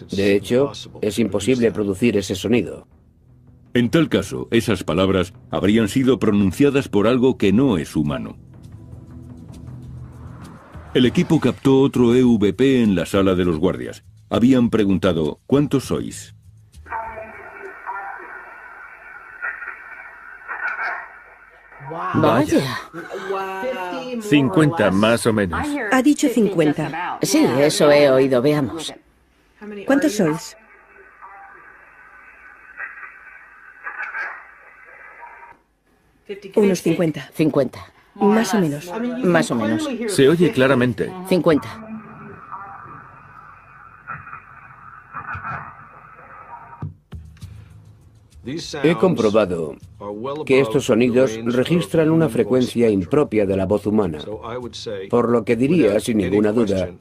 Speaker 5: De hecho, es imposible producir ese sonido.
Speaker 1: En tal caso, esas palabras habrían sido pronunciadas por algo que no es humano. El equipo captó otro EVP en la sala de los guardias. Habían preguntado, ¿cuántos sois?
Speaker 3: Vaya.
Speaker 6: 50 más o menos.
Speaker 4: Ha dicho 50.
Speaker 3: Sí, eso he oído. Veamos.
Speaker 4: ¿Cuántos sois? Unos 50.
Speaker 3: 50.
Speaker 4: Más o menos.
Speaker 3: Más o menos.
Speaker 6: Se oye claramente.
Speaker 3: 50.
Speaker 5: He comprobado que estos sonidos registran una frecuencia impropia de la voz humana, por lo que diría, sin ninguna duda,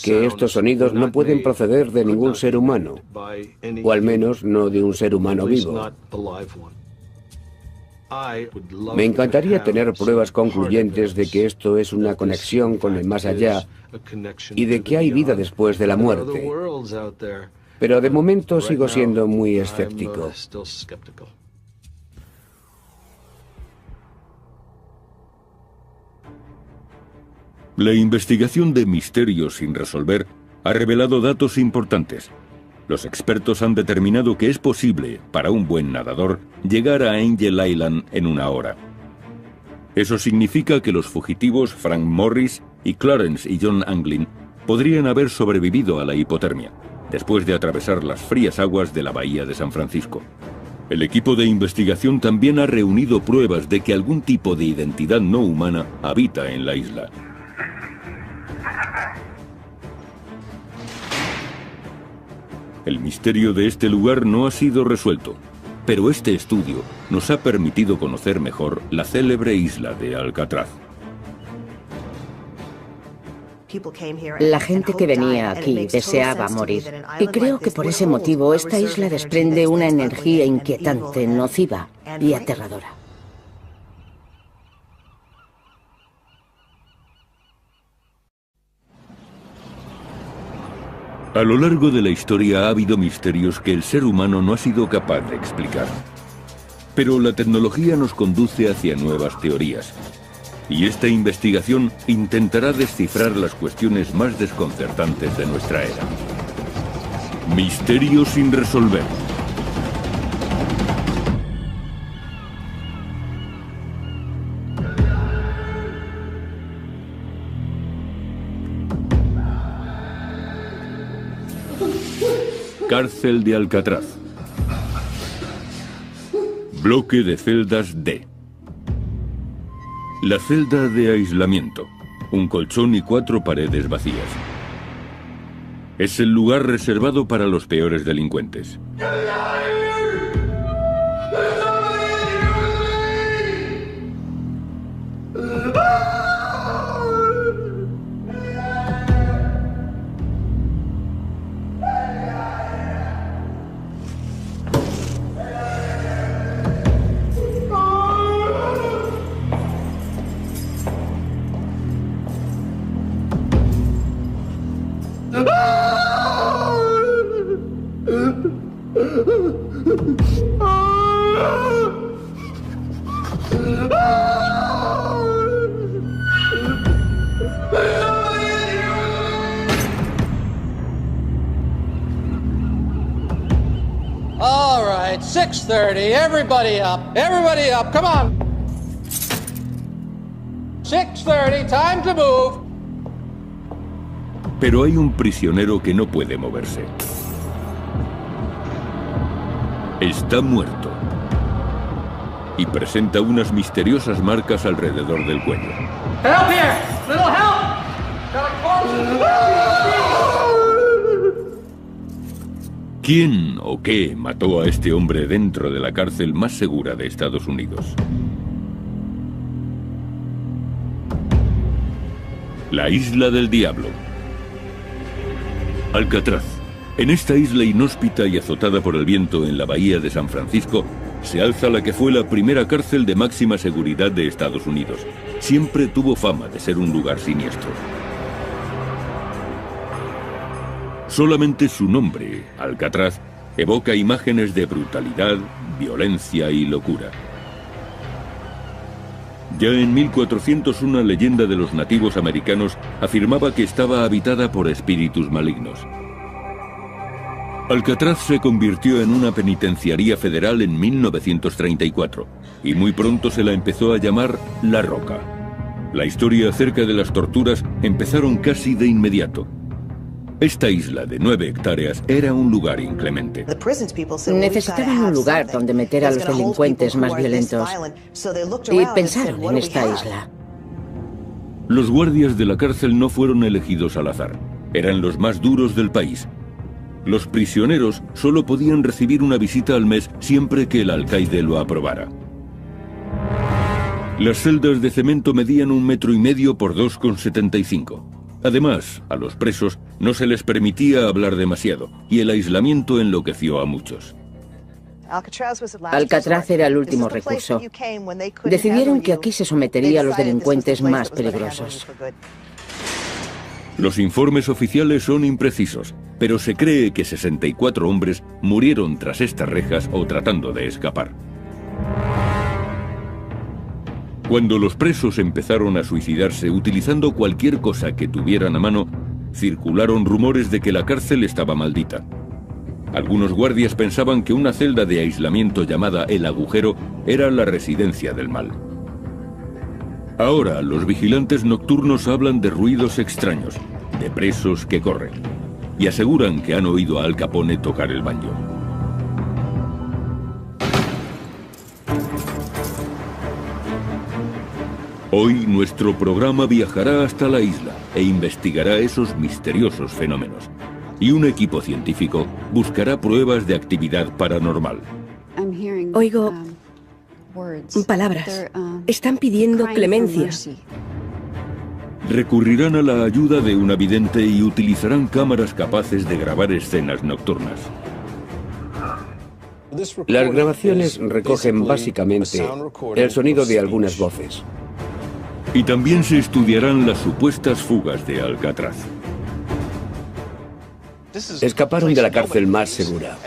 Speaker 5: que estos sonidos no pueden proceder de ningún ser humano, o al menos no de un ser humano vivo. Me encantaría tener pruebas concluyentes de que esto es una conexión con el más allá y de que hay vida después de la muerte. Pero de momento sigo siendo muy escéptico.
Speaker 1: La investigación de misterios sin resolver ha revelado datos importantes. Los expertos han determinado que es posible, para un buen nadador, llegar a Angel Island en 1 hora. Eso significa que los fugitivos Frank Morris y Clarence y John Anglin podrían haber sobrevivido a la hipotermia, después de atravesar las frías aguas de la bahía de San Francisco. El equipo de investigación también ha reunido pruebas de que algún tipo de identidad no humana habita en la isla. El misterio de este lugar no ha sido resuelto, pero este estudio nos ha permitido conocer mejor la célebre isla de Alcatraz.
Speaker 3: La gente que venía aquí deseaba morir. Y creo que por ese motivo esta isla desprende una energía inquietante, nociva y aterradora.
Speaker 1: A lo largo de la historia ha habido misterios que el ser humano no ha sido capaz de explicar. Pero la tecnología nos conduce hacia nuevas teorías. Y esta investigación intentará descifrar las cuestiones más desconcertantes de nuestra era. Misterios sin resolver. Cárcel de Alcatraz. Bloque de celdas D. La celda de aislamiento. Un colchón y 4 paredes vacías. Es el lugar reservado para los peores delincuentes.
Speaker 2: All right, 6:30. Everybody up. Everybody up. Come on. 6:30. Time to move.
Speaker 1: Pero hay un prisionero que no puede moverse. Está muerto. Y presenta unas misteriosas marcas alrededor del cuello.
Speaker 2: Help here. Little help. Got a corpse.
Speaker 1: ¿Quién o qué mató a este hombre dentro de la cárcel más segura de Estados Unidos? La Isla del Diablo. Alcatraz. En esta isla inhóspita y azotada por el viento en la bahía de San Francisco, se alza la que fue la primera cárcel de máxima seguridad de Estados Unidos. Siempre tuvo fama de ser un lugar siniestro. Solamente su nombre, Alcatraz, evoca imágenes de brutalidad, violencia y locura. Ya en 1400 una leyenda de los nativos americanos afirmaba que estaba habitada por espíritus malignos. Alcatraz se convirtió en una penitenciaría federal en 1934 y muy pronto se la empezó a llamar La Roca. La historia acerca de las torturas empezaron casi de inmediato. Esta isla de 9 hectáreas era un lugar inclemente.
Speaker 3: Necesitaban un lugar donde meter a los delincuentes más violentos y pensaron en esta isla.
Speaker 1: Los guardias de la cárcel no fueron elegidos al azar. Eran los más duros del país. Los prisioneros solo podían recibir una visita al mes siempre que el alcaide lo aprobara. Las celdas de cemento medían 1,5 metros por 2,75. Además, a los presos no se les permitía hablar demasiado, y el aislamiento enloqueció a muchos.
Speaker 3: Alcatraz era el último recurso. Decidieron que aquí se sometería a los delincuentes más peligrosos.
Speaker 1: Los informes oficiales son imprecisos, pero se cree que 64 hombres murieron tras estas rejas o tratando de escapar. Cuando los presos empezaron a suicidarse utilizando cualquier cosa que tuvieran a mano, circularon rumores de que la cárcel estaba maldita. Algunos guardias pensaban que una celda de aislamiento llamada El Agujero era la residencia del mal. Ahora, los vigilantes nocturnos hablan de ruidos extraños, de presos que corren, y aseguran que han oído a Al Capone tocar el banjo. Hoy nuestro programa viajará hasta la isla e investigará esos misteriosos fenómenos. Y un equipo científico buscará pruebas de actividad paranormal.
Speaker 4: Oigo palabras. Están pidiendo clemencia.
Speaker 1: Recurrirán a la ayuda de una vidente y utilizarán cámaras capaces de grabar escenas nocturnas.
Speaker 5: Las grabaciones recogen básicamente el sonido de algunas voces.
Speaker 1: Y también se estudiarán las supuestas fugas de Alcatraz.
Speaker 5: Escaparon de la cárcel más segura.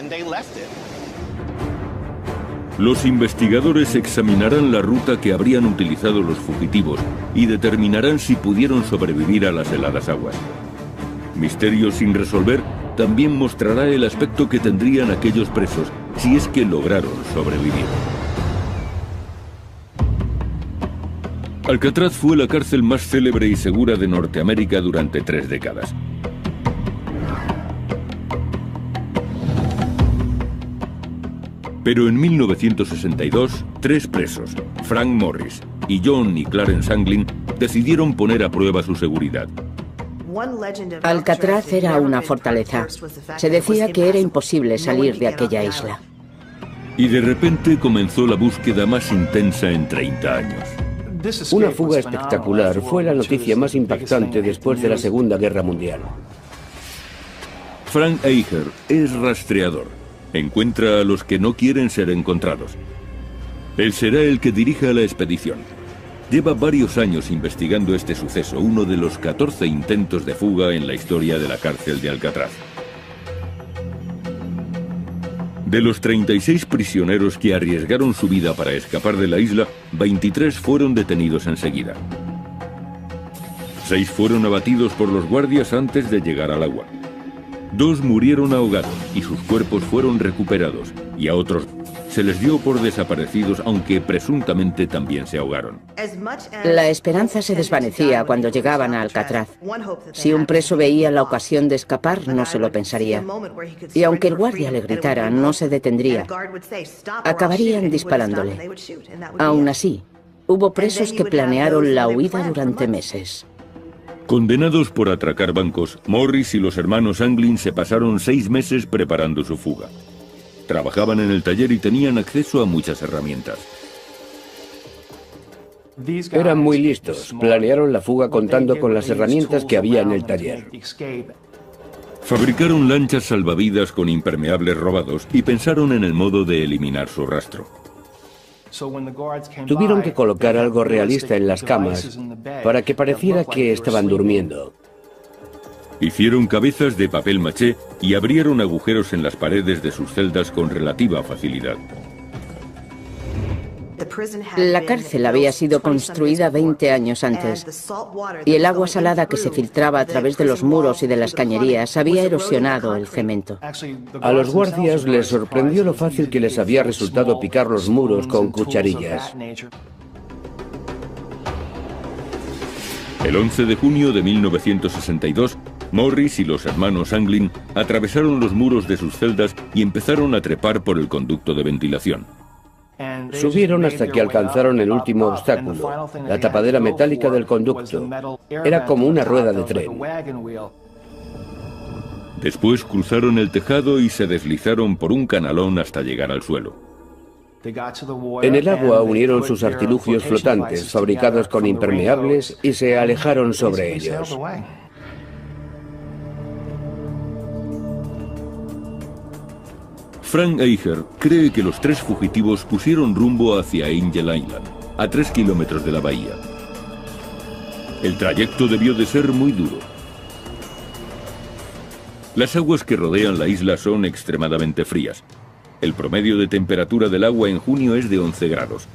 Speaker 1: Los investigadores examinarán la ruta que habrían utilizado los fugitivos y determinarán si pudieron sobrevivir a las heladas aguas. Misterio sin resolver también mostrará el aspecto que tendrían aquellos presos si es que lograron sobrevivir. Alcatraz fue la cárcel más célebre y segura de Norteamérica durante 3 décadas. Pero en 1962, 3 presos, Frank Morris y John y Clarence Anglin, decidieron poner a prueba su seguridad.
Speaker 3: Alcatraz era una fortaleza. Se decía que era imposible salir de aquella isla.
Speaker 1: Y de repente comenzó la búsqueda más intensa en 30 años.
Speaker 5: Una fuga espectacular fue la noticia más impactante después de la Segunda Guerra Mundial.
Speaker 1: Frank Eicher es rastreador. Encuentra a los que no quieren ser encontrados. Él será el que dirija la expedición. Lleva varios años investigando este suceso, uno de los 14 intentos de fuga en la historia de la cárcel de Alcatraz. De los 36 prisioneros que arriesgaron su vida para escapar de la isla, 23 fueron detenidos enseguida. 6 fueron abatidos por los guardias antes de llegar al agua. 2 murieron ahogados y sus cuerpos fueron recuperados, y a otros se les dio por desaparecidos, aunque presuntamente también se ahogaron.
Speaker 3: La esperanza se desvanecía cuando llegaban a Alcatraz. Si un preso veía la ocasión de escapar, no se lo pensaría. Y aunque el guardia le gritara, no se detendría. Acabarían disparándole. Aún así, hubo presos que planearon la huida durante meses.
Speaker 1: Condenados por atracar bancos, Morris y los hermanos Anglin se pasaron 6 meses preparando su fuga. Trabajaban en el taller y tenían acceso a muchas herramientas.
Speaker 5: Eran muy listos. Planearon la fuga contando con las herramientas que había en el taller.
Speaker 1: Fabricaron lanchas salvavidas con impermeables robados y pensaron en el modo de eliminar su rastro.
Speaker 5: Tuvieron que colocar algo realista en las camas para que pareciera que estaban durmiendo.
Speaker 1: Hicieron cabezas de papel maché y abrieron agujeros en las paredes de sus celdas con relativa facilidad.
Speaker 3: La cárcel había sido construida 20 años antes, y el agua salada que se filtraba a través de los muros y de las cañerías había erosionado el cemento.
Speaker 5: A los guardias les sorprendió lo fácil que les había resultado picar los muros con cucharillas.
Speaker 1: El 11 de junio de 1962, Morris y los hermanos Anglin atravesaron los muros de sus celdas y empezaron a trepar por el conducto de ventilación.
Speaker 5: Subieron hasta que alcanzaron el último obstáculo, la tapadera metálica del conducto. Era como una rueda de tren.
Speaker 1: Después cruzaron el tejado y se deslizaron por un canalón hasta llegar al suelo.
Speaker 5: En el agua unieron sus artilugios flotantes, fabricados con impermeables, y se alejaron sobre ellos.
Speaker 1: Frank Eicher cree que los 3 fugitivos pusieron rumbo hacia Angel Island, a 3 kilómetros de la bahía. El trayecto debió de ser muy duro. Las aguas que rodean la isla son extremadamente frías. El promedio de temperatura del agua en junio es de 11 grados.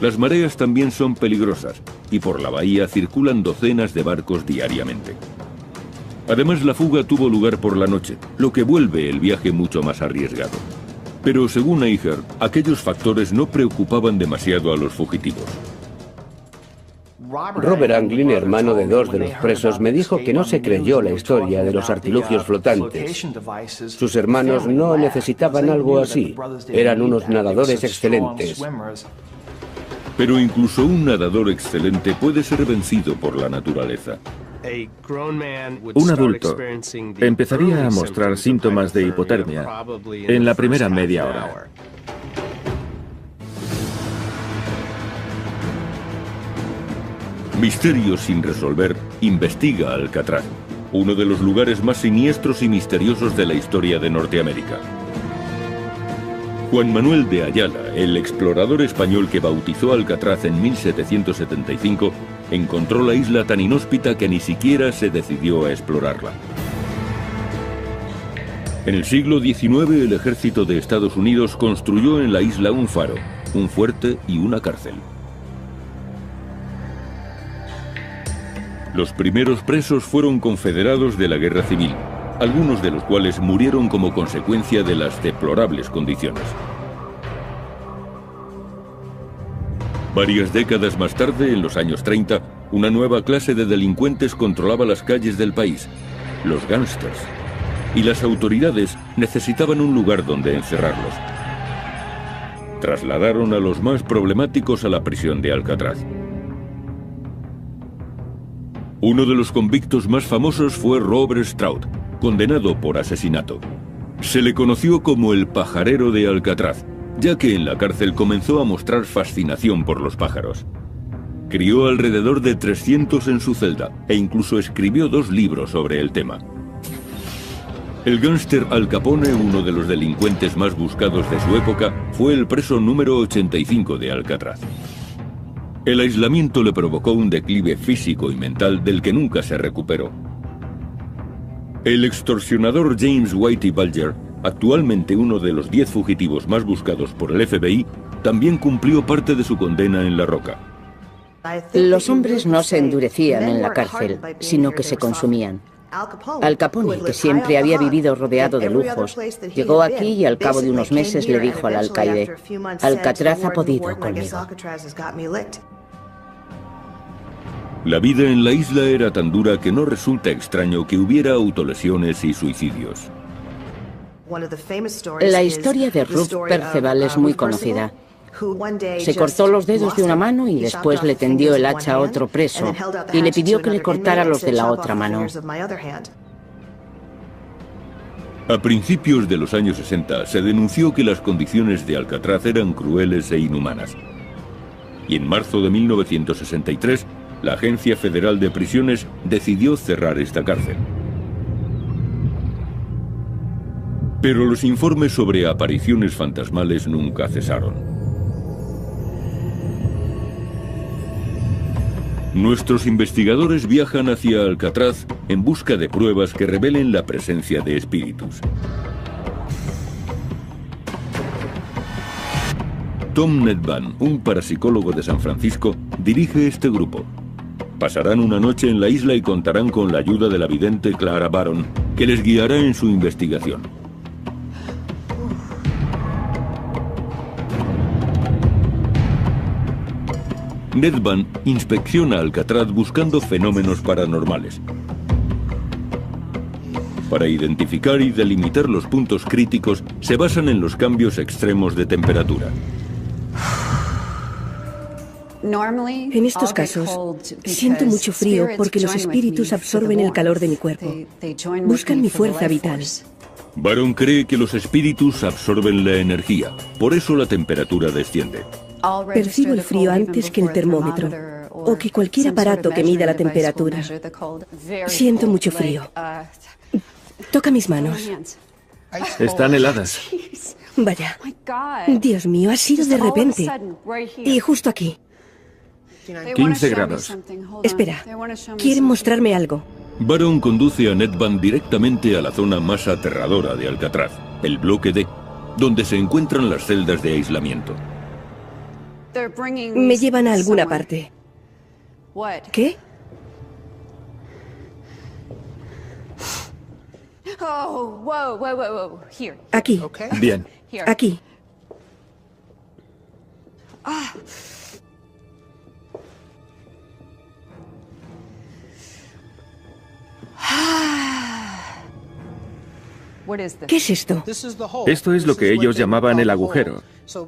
Speaker 1: Las mareas también son peligrosas y por la bahía circulan docenas de barcos diariamente. Además, la fuga tuvo lugar por la noche, lo que vuelve el viaje mucho más arriesgado. Pero según Eicher, aquellos factores no preocupaban demasiado a los fugitivos.
Speaker 5: Robert Anglin, hermano de 2 de los presos, me dijo que no se creyó la historia de los artilugios flotantes. Sus hermanos no necesitaban algo así. Eran unos nadadores excelentes.
Speaker 1: Pero incluso un nadador excelente puede ser vencido por la naturaleza.
Speaker 6: Un adulto empezaría a mostrar síntomas de hipotermia en la primera media hora.
Speaker 1: Misterio sin resolver investiga Alcatraz, uno de los lugares más siniestros y misteriosos de la historia de Norteamérica. Juan Manuel de Ayala, el explorador español que bautizó Alcatraz en 1775, encontró la isla tan inhóspita que ni siquiera se decidió a explorarla. En el siglo XIX, el ejército de Estados Unidos construyó en la isla un faro, un fuerte y una cárcel. Los primeros presos fueron confederados de la Guerra Civil, algunos de los cuales murieron como consecuencia de las deplorables condiciones. Varias décadas más tarde, en los años 30, una nueva clase de delincuentes controlaba las calles del país, los gángsters, y las autoridades necesitaban un lugar donde encerrarlos. Trasladaron a los más problemáticos a la prisión de Alcatraz. Uno de los convictos más famosos fue Robert Stroud, condenado por asesinato. Se le conoció como el pajarero de Alcatraz, ya que en la cárcel comenzó a mostrar fascinación por los pájaros. Crió alrededor de 300 en su celda e incluso escribió 2 libros sobre el tema. El gángster Al Capone, uno de los delincuentes más buscados de su época, fue el preso número 85 de Alcatraz. El aislamiento le provocó un declive físico y mental del que nunca se recuperó. El extorsionador James Whitey Bulger, actualmente uno de los 10 fugitivos más buscados por el FBI, también cumplió parte de su condena en La Roca.
Speaker 3: Los hombres no se endurecían en la cárcel, sino que se consumían. Al Capone, que siempre había vivido rodeado de lujos, llegó aquí y al cabo de unos meses le dijo al alcaide: Alcatraz ha podido conmigo.
Speaker 1: La vida en la isla era tan dura que no resulta extraño que hubiera autolesiones y suicidios.
Speaker 3: La historia de Ruth Perceval es muy conocida. Se cortó los dedos de una mano y después le tendió el hacha a otro preso y le pidió que le cortara los de la otra mano.
Speaker 1: A principios de los años 60 se denunció que las condiciones de Alcatraz eran crueles e inhumanas. Y en marzo de 1963, la Agencia Federal de Prisiones decidió cerrar esta cárcel. Pero los informes sobre apariciones fantasmales nunca cesaron. Nuestros investigadores viajan hacia Alcatraz en busca de pruebas que revelen la presencia de espíritus. Tom Nedban, un parapsicólogo de San Francisco, dirige este grupo. Pasarán una noche en la isla y contarán con la ayuda de la vidente Clara Baron, que les guiará en su investigación. Nedban inspecciona Alcatraz buscando fenómenos paranormales. Para identificar y delimitar los puntos críticos, se basan en los cambios extremos de temperatura.
Speaker 4: En estos casos, siento mucho frío porque los espíritus absorben el calor de mi cuerpo. Buscan mi fuerza vital.
Speaker 1: Baron cree que los espíritus absorben la energía, por eso la temperatura desciende.
Speaker 4: Percibo el frío antes que el termómetro o que cualquier aparato que mida la temperatura. Siento mucho frío. Toca mis manos.
Speaker 6: Están heladas.
Speaker 4: Vaya. Dios mío, ha sido de repente. Y justo aquí.
Speaker 6: 15 grados.
Speaker 4: Espera, quieren mostrarme algo.
Speaker 1: Baron conduce a Nedban directamente a la zona más aterradora de Alcatraz, el bloque D, donde se encuentran las celdas de aislamiento.
Speaker 4: Me llevan a alguna parte. ¿Qué? Aquí.
Speaker 6: Bien.
Speaker 4: Aquí. ¿Qué es esto?
Speaker 6: Esto es lo que ellos llamaban el agujero.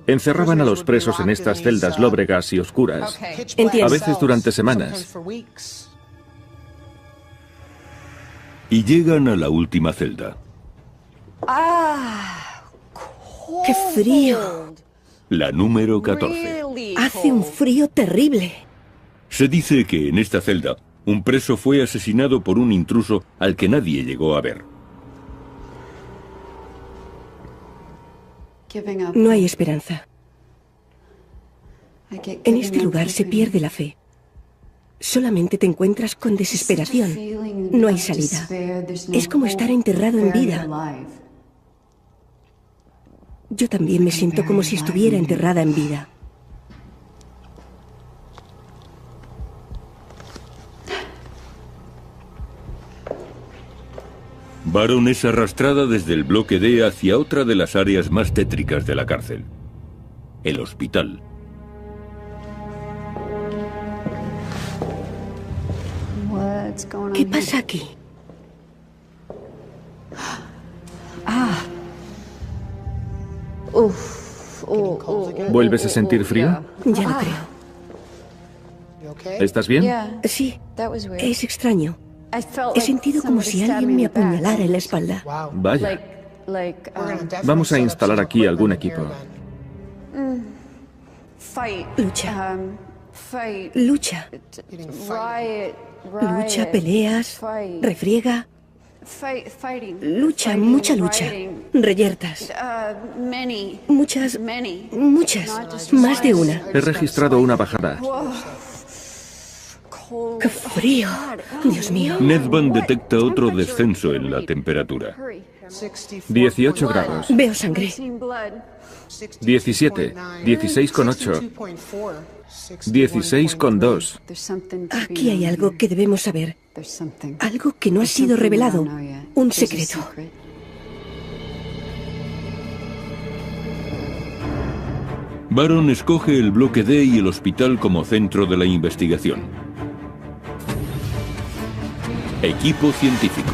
Speaker 6: Encerraban a los presos en estas celdas lóbregas y oscuras,
Speaker 4: Entiendo.
Speaker 6: a veces durante semanas.
Speaker 1: Y llegan a la última celda.
Speaker 4: ¡Qué frío!
Speaker 1: La número 14.
Speaker 4: Hace un frío terrible.
Speaker 1: Se dice que en esta celda, un preso fue asesinado por un intruso al que nadie llegó a ver.
Speaker 4: No hay esperanza. En este lugar se pierde la fe. Solamente te encuentras con desesperación. No hay salida. Es como estar enterrado en vida. Yo también me siento como si estuviera enterrada en vida.
Speaker 1: Baron es arrastrada desde el bloque D hacia otra de las áreas más tétricas de la cárcel, el hospital.
Speaker 4: ¿Qué pasa aquí?
Speaker 6: ¿Vuelves a sentir frío?
Speaker 4: Ya lo creo.
Speaker 6: ¿Estás bien?
Speaker 4: Sí, es extraño. He sentido como si alguien me apuñalara en la espalda.
Speaker 6: Vaya. Vamos a instalar aquí algún equipo.
Speaker 4: Lucha. Lucha. Lucha, peleas, refriega. Lucha, mucha lucha. Reyertas. Muchas, más de una.
Speaker 6: He registrado una bajada.
Speaker 4: ¡Qué frío! Dios mío.
Speaker 1: Nedvan detecta otro descenso en la temperatura.
Speaker 6: 18 grados.
Speaker 4: Veo sangre.
Speaker 6: 17, 16,8, 16,2.
Speaker 4: Aquí hay algo que debemos saber. Algo que no ha sido revelado. Un secreto.
Speaker 1: Baron escoge el bloque D y el hospital como centro de la investigación. Equipo científico.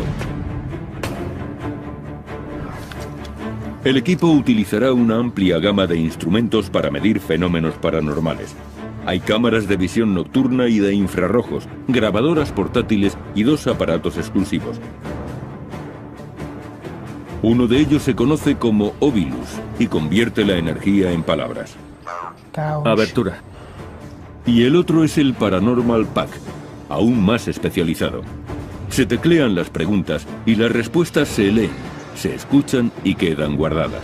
Speaker 1: El equipo utilizará una amplia gama de instrumentos para medir fenómenos paranormales. Hay cámaras de visión nocturna y de infrarrojos, grabadoras portátiles y 2 aparatos exclusivos. Uno de ellos se conoce como Ovilus y convierte la energía en palabras.
Speaker 6: Abertura.
Speaker 1: Y el otro es el Paranormal Pack, aún más especializado. Se teclean las preguntas y las respuestas se leen, se escuchan y quedan guardadas.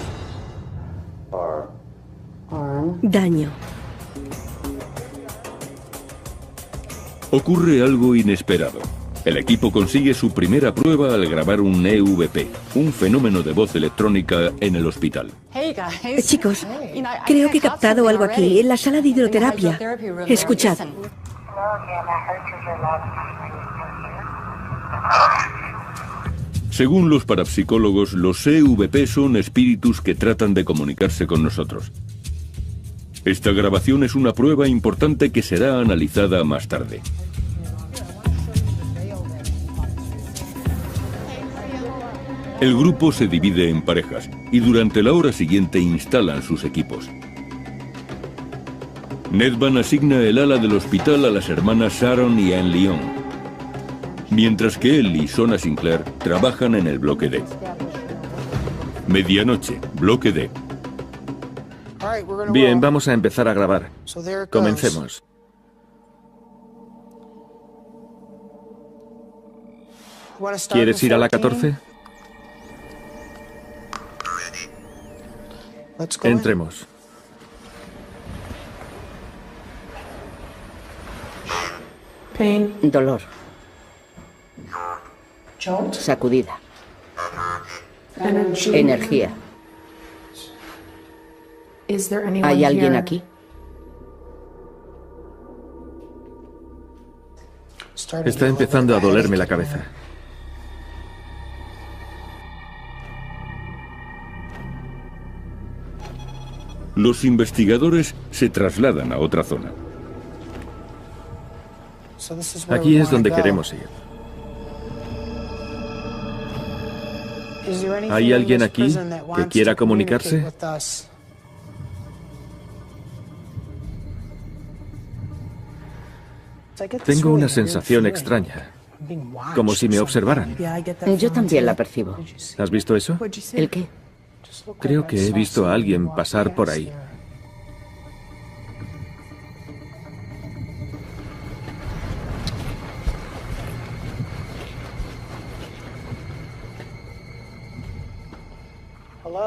Speaker 4: Daño.
Speaker 1: Ocurre algo inesperado. El equipo consigue su primera prueba al grabar un EVP, un fenómeno de voz electrónica en el hospital.
Speaker 4: Chicos, creo que he captado algo aquí, en la sala de hidroterapia. Escuchad.
Speaker 1: Según los parapsicólogos, los EVP son espíritus que tratan de comunicarse con nosotros. Esta grabación es una prueba importante que será analizada más tarde. El grupo se divide en parejas y durante la hora siguiente instalan sus equipos. Nedvan asigna el ala del hospital a las hermanas Sharon y Anne Lyon, mientras que él y Sona Sinclair trabajan en el bloque D. Medianoche, bloque D.
Speaker 6: Bien, vamos a empezar a grabar. Comencemos. ¿Quieres ir a la 14? Entremos.
Speaker 3: Dolor. Sacudida. Energía. ¿Hay alguien aquí?
Speaker 6: Está empezando a dolerme la cabeza.
Speaker 1: Los investigadores se trasladan a otra zona.
Speaker 6: Aquí es donde queremos ir. ¿Hay alguien aquí que quiera comunicarse? Tengo una sensación extraña, como si me observaran.
Speaker 3: Yo también la percibo.
Speaker 6: ¿Has visto eso?
Speaker 3: ¿El qué?
Speaker 6: Creo que he visto a alguien pasar por ahí.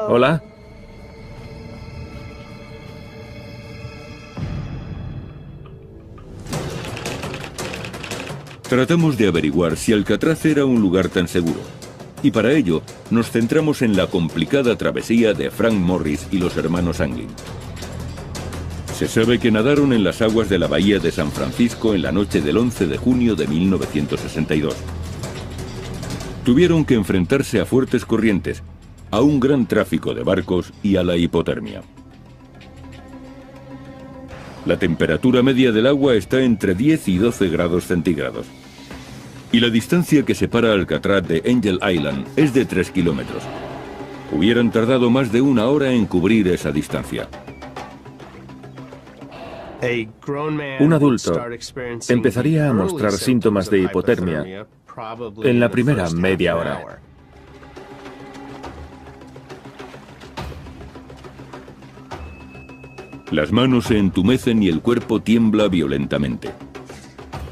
Speaker 6: Hola.
Speaker 1: Tratamos de averiguar si Alcatraz era un lugar tan seguro. Y para ello, nos centramos en la complicada travesía de Frank Morris y los hermanos Anglin. Se sabe que nadaron en las aguas de la bahía de San Francisco en la noche del 11 de junio de 1962. Tuvieron que enfrentarse a fuertes corrientes, a un gran tráfico de barcos y a la hipotermia. La temperatura media del agua está entre 10 y 12 grados centígrados. Y la distancia que separa Alcatraz de Angel Island es de 3 kilómetros. Hubieran tardado más de una hora en cubrir esa distancia.
Speaker 6: Un adulto empezaría a mostrar síntomas de hipotermia en la primera media hora.
Speaker 1: Las manos se entumecen y el cuerpo tiembla violentamente.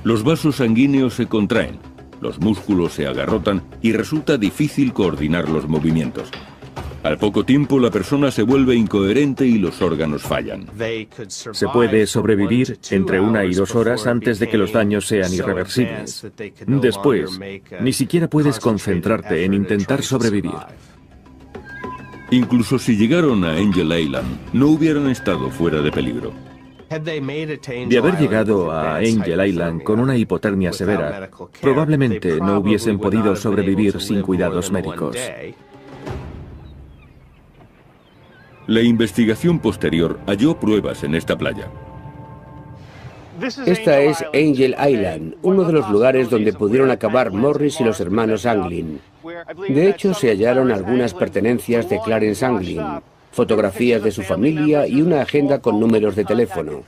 Speaker 1: Los vasos sanguíneos se contraen, los músculos se agarrotan y resulta difícil coordinar los movimientos. Al poco tiempo la persona se vuelve incoherente y los órganos fallan.
Speaker 6: Se puede sobrevivir entre 1 y 2 horas antes de que los daños sean irreversibles. Después, ni siquiera puedes concentrarte en intentar sobrevivir.
Speaker 1: Incluso si llegaron a Angel Island, no hubieran estado fuera de peligro.
Speaker 6: De haber llegado a Angel Island con una hipotermia severa, probablemente no hubiesen podido sobrevivir sin cuidados médicos.
Speaker 1: La investigación posterior halló pruebas en esta playa.
Speaker 5: Esta es Angel Island, uno de los lugares donde pudieron acabar Morris y los hermanos Anglin. De hecho, se hallaron algunas pertenencias de Clarence Anglin, fotografías de su familia y una agenda con números de teléfono.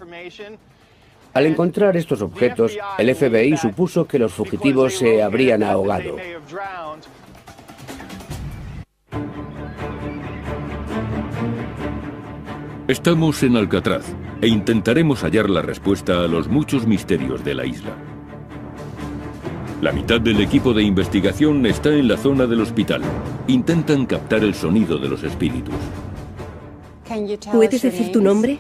Speaker 5: Al encontrar estos objetos, el FBI supuso que los fugitivos se habrían ahogado.
Speaker 1: Estamos en Alcatraz e intentaremos hallar la respuesta a los muchos misterios de la isla. La mitad del equipo de investigación está en la zona del hospital. Intentan captar el sonido de los espíritus.
Speaker 4: ¿Puedes decir tu nombre?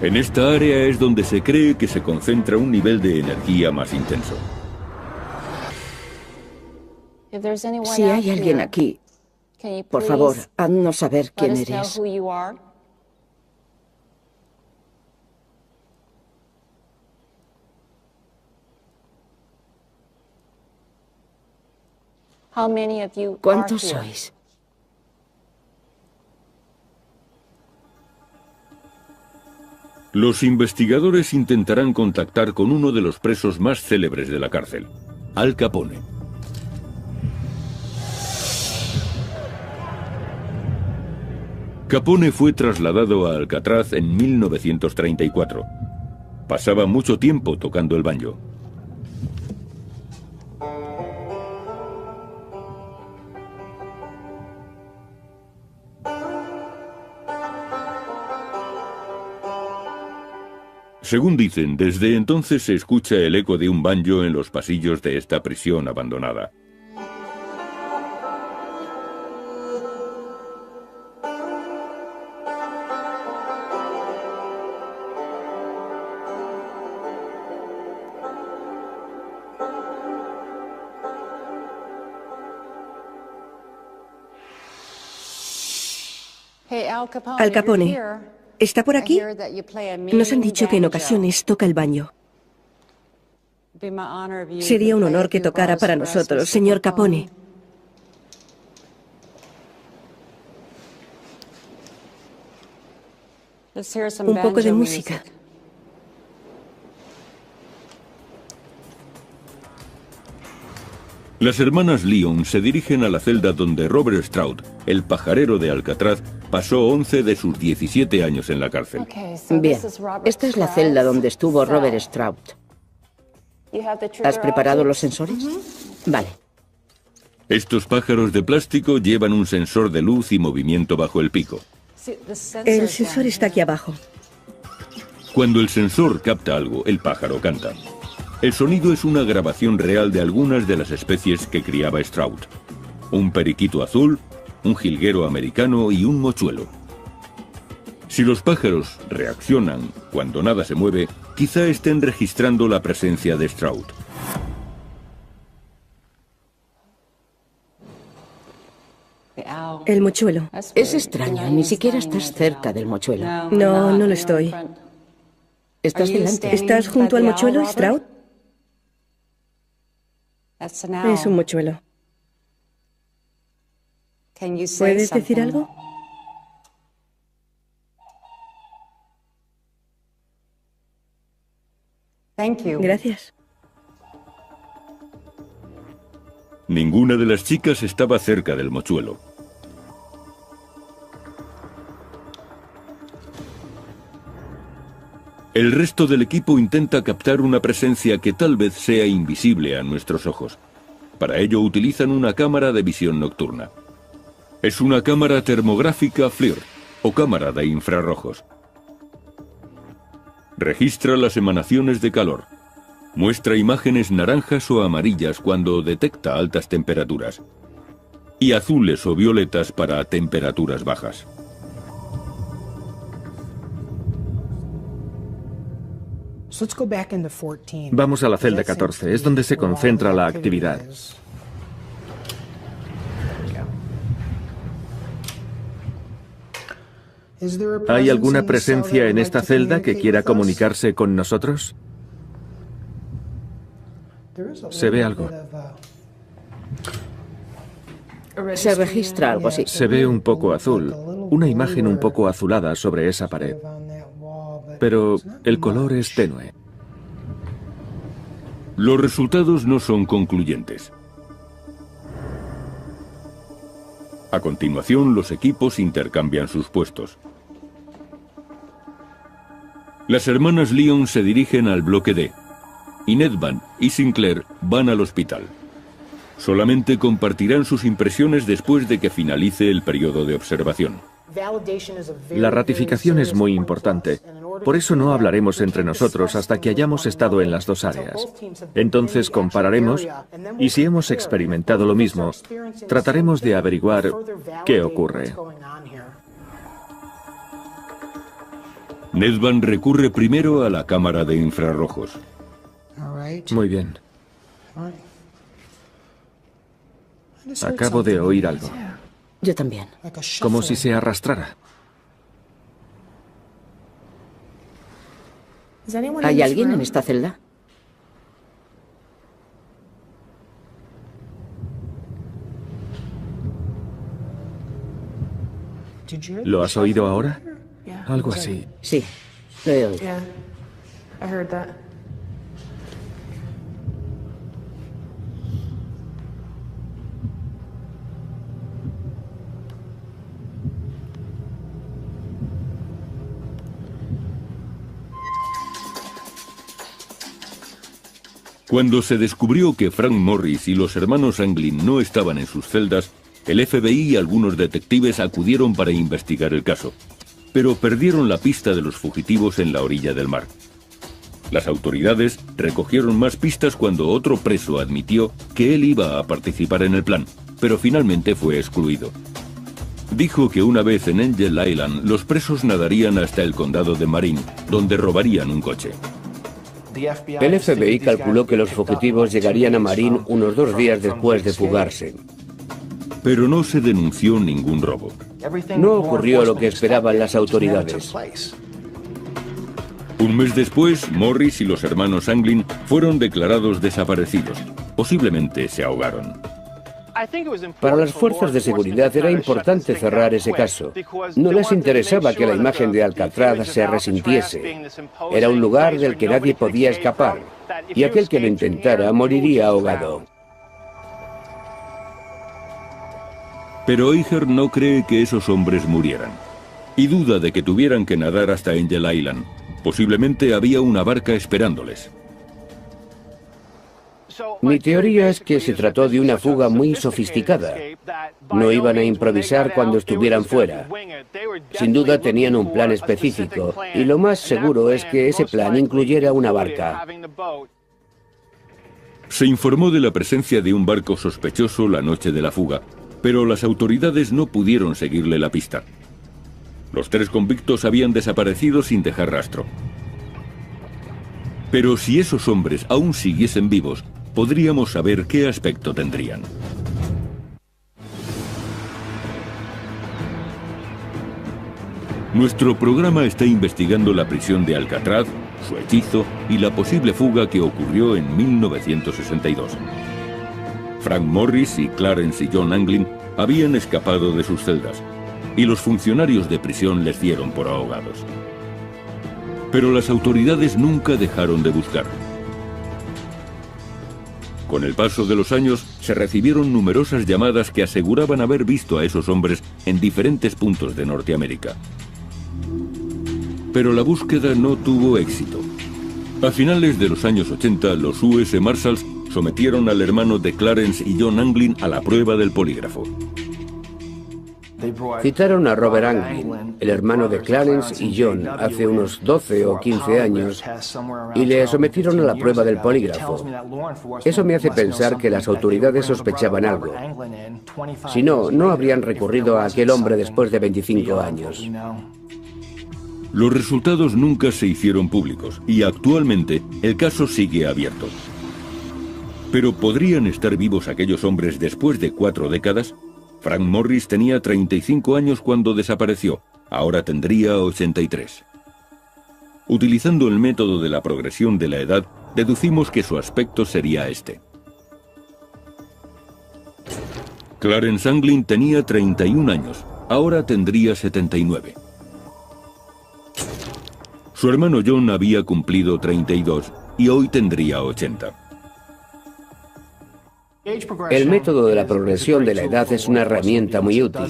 Speaker 1: En esta área es donde se cree que se concentra un nivel de energía más intenso.
Speaker 3: Si hay alguien aquí, por favor, haznos saber quién eres. ¿Cuántos sois?
Speaker 1: Los investigadores intentarán contactar con uno de los presos más célebres de la cárcel, Al Capone. Capone fue trasladado a Alcatraz en 1934. Pasaba mucho tiempo tocando el banjo. Según dicen, desde entonces se escucha el eco de un banjo en los pasillos de esta prisión abandonada.
Speaker 4: Al Capone, ¿está por aquí? Nos han dicho que en ocasiones toca el banjo. Sería un honor que tocara para nosotros, señor Capone. Un poco de música.
Speaker 1: Las hermanas Lyon se dirigen a la celda donde Robert Stroud, el pajarero de Alcatraz, pasó 11 de sus 17 años en la cárcel.
Speaker 3: Bien, esta es la celda donde estuvo Robert Stroud. ¿Has preparado los sensores? Vale.
Speaker 1: Estos pájaros de plástico llevan un sensor de luz y movimiento bajo el pico.
Speaker 4: El sensor está aquí abajo.
Speaker 1: Cuando el sensor capta algo, el pájaro canta. El sonido es una grabación real de algunas de las especies que criaba Stroud. Un periquito azul, un jilguero americano y un mochuelo. Si los pájaros reaccionan cuando nada se mueve, quizá estén registrando la presencia de Stroud.
Speaker 4: El mochuelo.
Speaker 3: Es extraño, ni siquiera estás cerca del mochuelo.
Speaker 4: No, no lo estoy.
Speaker 3: Estás delante.
Speaker 4: ¿Estás junto al mochuelo, Stroud? Es un mochuelo. ¿Puedes decir algo? Gracias.
Speaker 1: Ninguna de las chicas estaba cerca del mochuelo. El resto del equipo intenta captar una presencia que tal vez sea invisible a nuestros ojos. Para ello utilizan una cámara de visión nocturna. Es una cámara termográfica FLIR, o cámara de infrarrojos. Registra las emanaciones de calor. Muestra imágenes naranjas o amarillas cuando detecta altas temperaturas. Y azules o violetas para temperaturas bajas.
Speaker 6: Vamos a la celda 14, es donde se concentra la actividad. ¿Hay alguna presencia en esta celda que quiera comunicarse con nosotros? Se ve algo.
Speaker 3: Se registra algo así.
Speaker 6: Se ve un poco azul, una imagen un poco azulada sobre esa pared. Pero el color es tenue.
Speaker 1: Los resultados no son concluyentes. A continuación, los equipos intercambian sus puestos. Las hermanas Lyon se dirigen al bloque D, y Nedvan y Sinclair van al hospital. Solamente compartirán sus impresiones después de que finalice el periodo de observación.
Speaker 6: La ratificación es muy importante. Por eso no hablaremos entre nosotros hasta que hayamos estado en las dos áreas. Entonces compararemos y si hemos experimentado lo mismo, trataremos de averiguar qué ocurre.
Speaker 1: Nedvan recurre primero a la cámara de infrarrojos.
Speaker 6: Muy bien. Acabo de oír algo.
Speaker 3: Yo también.
Speaker 6: Como si se arrastrara.
Speaker 3: ¿Hay alguien en esta celda?
Speaker 6: ¿Lo has oído ahora? Algo así.
Speaker 3: Sí, lo he oído.
Speaker 1: Cuando se descubrió que Frank Morris y los hermanos Anglin no estaban en sus celdas, el FBI y algunos detectives acudieron para investigar el caso, pero perdieron la pista de los fugitivos en la orilla del mar. Las autoridades recogieron más pistas cuando otro preso admitió que él iba a participar en el plan, pero finalmente fue excluido. Dijo que una vez en Angel Island los presos nadarían hasta el condado de Marin, donde robarían un coche.
Speaker 5: El FBI calculó que los fugitivos llegarían a Marin unos 2 días después de fugarse.
Speaker 1: Pero no se denunció ningún robo.
Speaker 5: No ocurrió lo que esperaban las autoridades.
Speaker 1: Un mes después, Morris y los hermanos Anglin fueron declarados desaparecidos. Posiblemente se ahogaron.
Speaker 5: Para las fuerzas de seguridad era importante cerrar ese caso. No les interesaba que la imagen de Alcatraz se resintiese. Era un lugar del que nadie podía escapar, y aquel que lo intentara moriría ahogado.
Speaker 1: Pero Eicher no cree que esos hombres murieran, y duda de que tuvieran que nadar hasta Angel Island. Posiblemente había una barca esperándoles.
Speaker 5: Mi teoría es que se trató de una fuga muy sofisticada. No iban a improvisar cuando estuvieran fuera. Sin duda tenían un plan específico, y lo más seguro es que ese plan incluyera una barca.
Speaker 1: Se informó de la presencia de un barco sospechoso la noche de la fuga, pero las autoridades no pudieron seguirle la pista. Los 3 convictos habían desaparecido sin dejar rastro. Pero si esos hombres aún siguiesen vivos, podríamos saber qué aspecto tendrían. Nuestro programa está investigando la prisión de Alcatraz, su hechizo y la posible fuga que ocurrió en 1962. Frank Morris y Clarence y John Anglin habían escapado de sus celdas y los funcionarios de prisión les dieron por ahogados. Pero las autoridades nunca dejaron de buscar. Con el paso de los años, se recibieron numerosas llamadas que aseguraban haber visto a esos hombres en diferentes puntos de Norteamérica. Pero la búsqueda no tuvo éxito. A finales de los años 80, los US Marshals sometieron al hermano de Clarence y John Anglin a la prueba del polígrafo.
Speaker 5: Citaron a Robert Anglin, el hermano de Clarence y John, hace unos 12 o 15 años, y le sometieron a la prueba del polígrafo. Eso me hace pensar que las autoridades sospechaban algo. Si no, no habrían recurrido a aquel hombre después de 25 años.
Speaker 1: Los resultados nunca se hicieron públicos y actualmente el caso sigue abierto. Pero ¿podrían estar vivos aquellos hombres después de 4 décadas? Frank Morris tenía 35 años cuando desapareció, ahora tendría 83. Utilizando el método de la progresión de la edad, deducimos que su aspecto sería este. Clarence Anglin tenía 31 años, ahora tendría 79. Su hermano John había cumplido 32 y hoy tendría 80.
Speaker 5: El método de la progresión de la edad es una herramienta muy útil,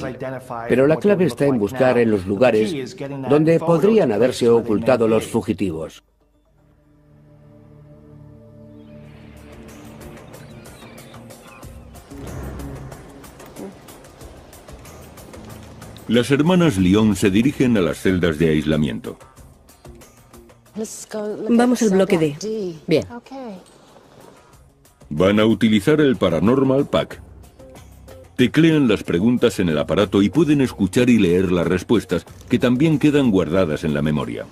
Speaker 5: pero la clave está en buscar en los lugares donde podrían haberse ocultado los fugitivos.
Speaker 1: Las hermanas Lyon se dirigen a las celdas de aislamiento.
Speaker 4: Vamos al bloque D.
Speaker 3: Bien.
Speaker 1: Van a utilizar el Paranormal Pack. Teclean las preguntas en el aparato y pueden escuchar y leer las respuestas, que también quedan guardadas en la memoria.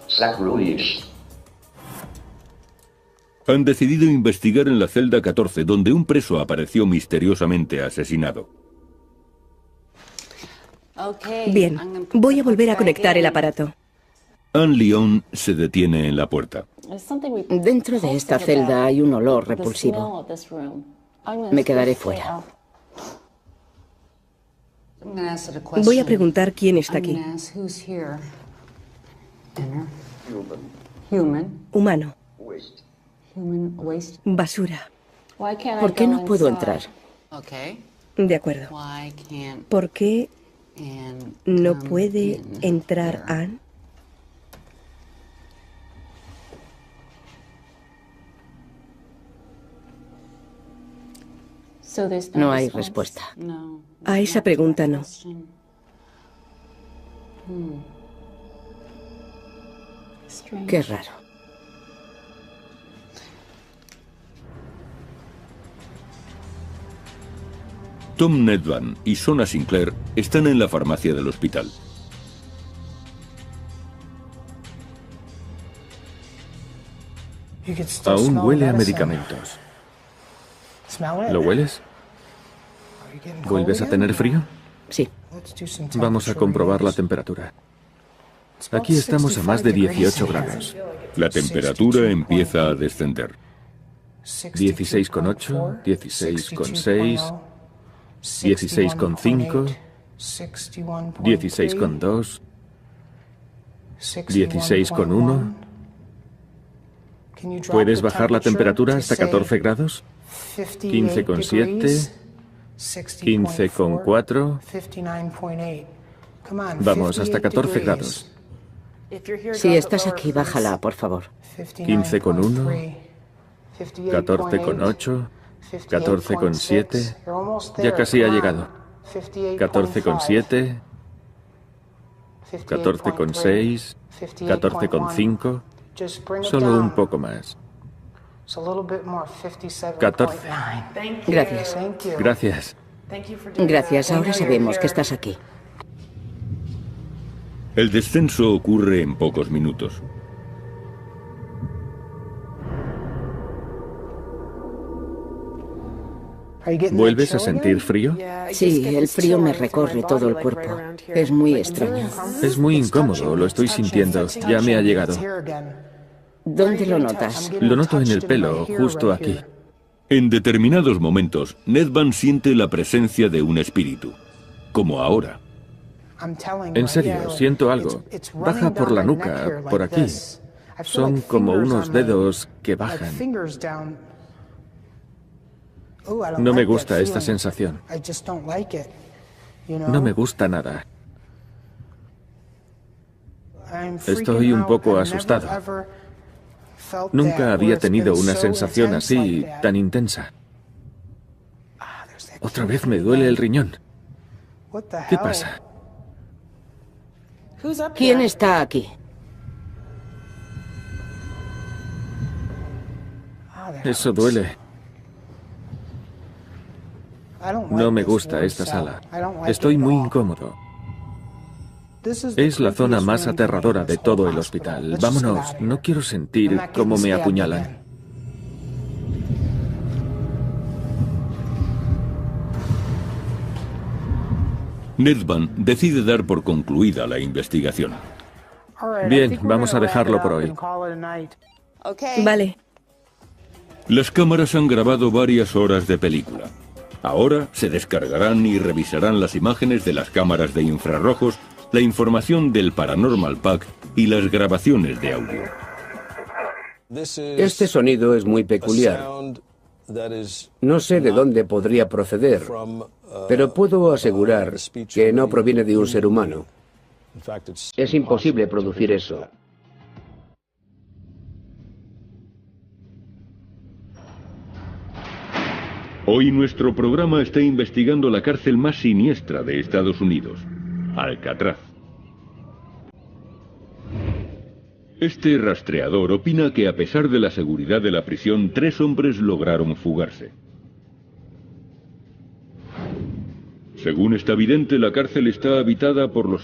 Speaker 1: Han decidido investigar en la celda 14, donde un preso apareció misteriosamente asesinado.
Speaker 4: Bien, voy a volver a conectar el aparato.
Speaker 1: Anne Lyon se detiene en la puerta.
Speaker 3: Dentro de esta celda hay un olor repulsivo. Me quedaré fuera.
Speaker 4: Voy a preguntar quién está aquí. Humano. Basura.
Speaker 3: ¿Por qué no puedo entrar?
Speaker 4: De acuerdo. ¿Por qué no puede entrar Anne?
Speaker 3: No hay respuesta.
Speaker 4: A esa pregunta no.
Speaker 3: Qué raro.
Speaker 1: Tom Nedvan y Sona Sinclair están en la farmacia del hospital.
Speaker 6: Aún huele a medicamentos. ¿Lo hueles? ¿Vuelves a tener frío?
Speaker 3: Sí.
Speaker 6: Vamos a comprobar la temperatura. Aquí estamos a más de 18 grados.
Speaker 1: La temperatura empieza a descender.
Speaker 6: 16,8, 16,6, 16,5, 16,2, 16,1. ¿Puedes bajar la temperatura hasta 14 grados? 15,7, 15,4. Vamos, hasta 14 grados.
Speaker 3: Si estás aquí, bájala, por favor.
Speaker 6: 15,1, 14,8, 14,7. Ya casi ha llegado. 14,7, 14,6, 14,5. Solo un poco más. 14.
Speaker 3: Gracias.
Speaker 6: Gracias.
Speaker 3: Gracias, ahora sabemos que estás aquí.
Speaker 1: El descenso ocurre en pocos minutos.
Speaker 6: ¿Vuelves a sentir frío?
Speaker 3: Sí, el frío me recorre todo el cuerpo. Es muy extraño.
Speaker 6: Es muy incómodo, lo estoy sintiendo. Ya me ha llegado.
Speaker 3: ¿Dónde lo notas?
Speaker 6: Lo noto en el pelo, justo aquí.
Speaker 1: En determinados momentos, Nedvan siente la presencia de un espíritu, como ahora.
Speaker 6: En serio, siento algo. Baja por la nuca, por aquí. Son como unos dedos que bajan. No me gusta esta sensación. No me gusta nada. Estoy un poco asustado. Nunca había tenido una sensación así, tan intensa. Otra vez me duele el riñón. ¿Qué pasa?
Speaker 3: ¿Quién está aquí?
Speaker 6: Eso duele. No me gusta esta sala. Estoy muy incómodo. Es la zona más aterradora de todo el hospital. Vámonos, no quiero sentir cómo me apuñalan.
Speaker 1: Nedvan decide dar por concluida la investigación.
Speaker 6: Bien, vamos a dejarlo por hoy.
Speaker 4: Vale.
Speaker 1: Las cámaras han grabado varias horas de película. Ahora se descargarán y revisarán las imágenes de las cámaras de infrarrojos, la información del Paranormal Pack y las grabaciones de audio.
Speaker 5: Este sonido es muy peculiar. No sé de dónde podría proceder, pero puedo asegurar que no proviene de un ser humano. Es imposible producir eso.
Speaker 1: Hoy nuestro programa está investigando la cárcel más siniestra de Estados Unidos, Alcatraz. Este rastreador opina que a pesar de la seguridad de la prisión, 3 hombres lograron fugarse. Según está evidente, la cárcel está habitada por los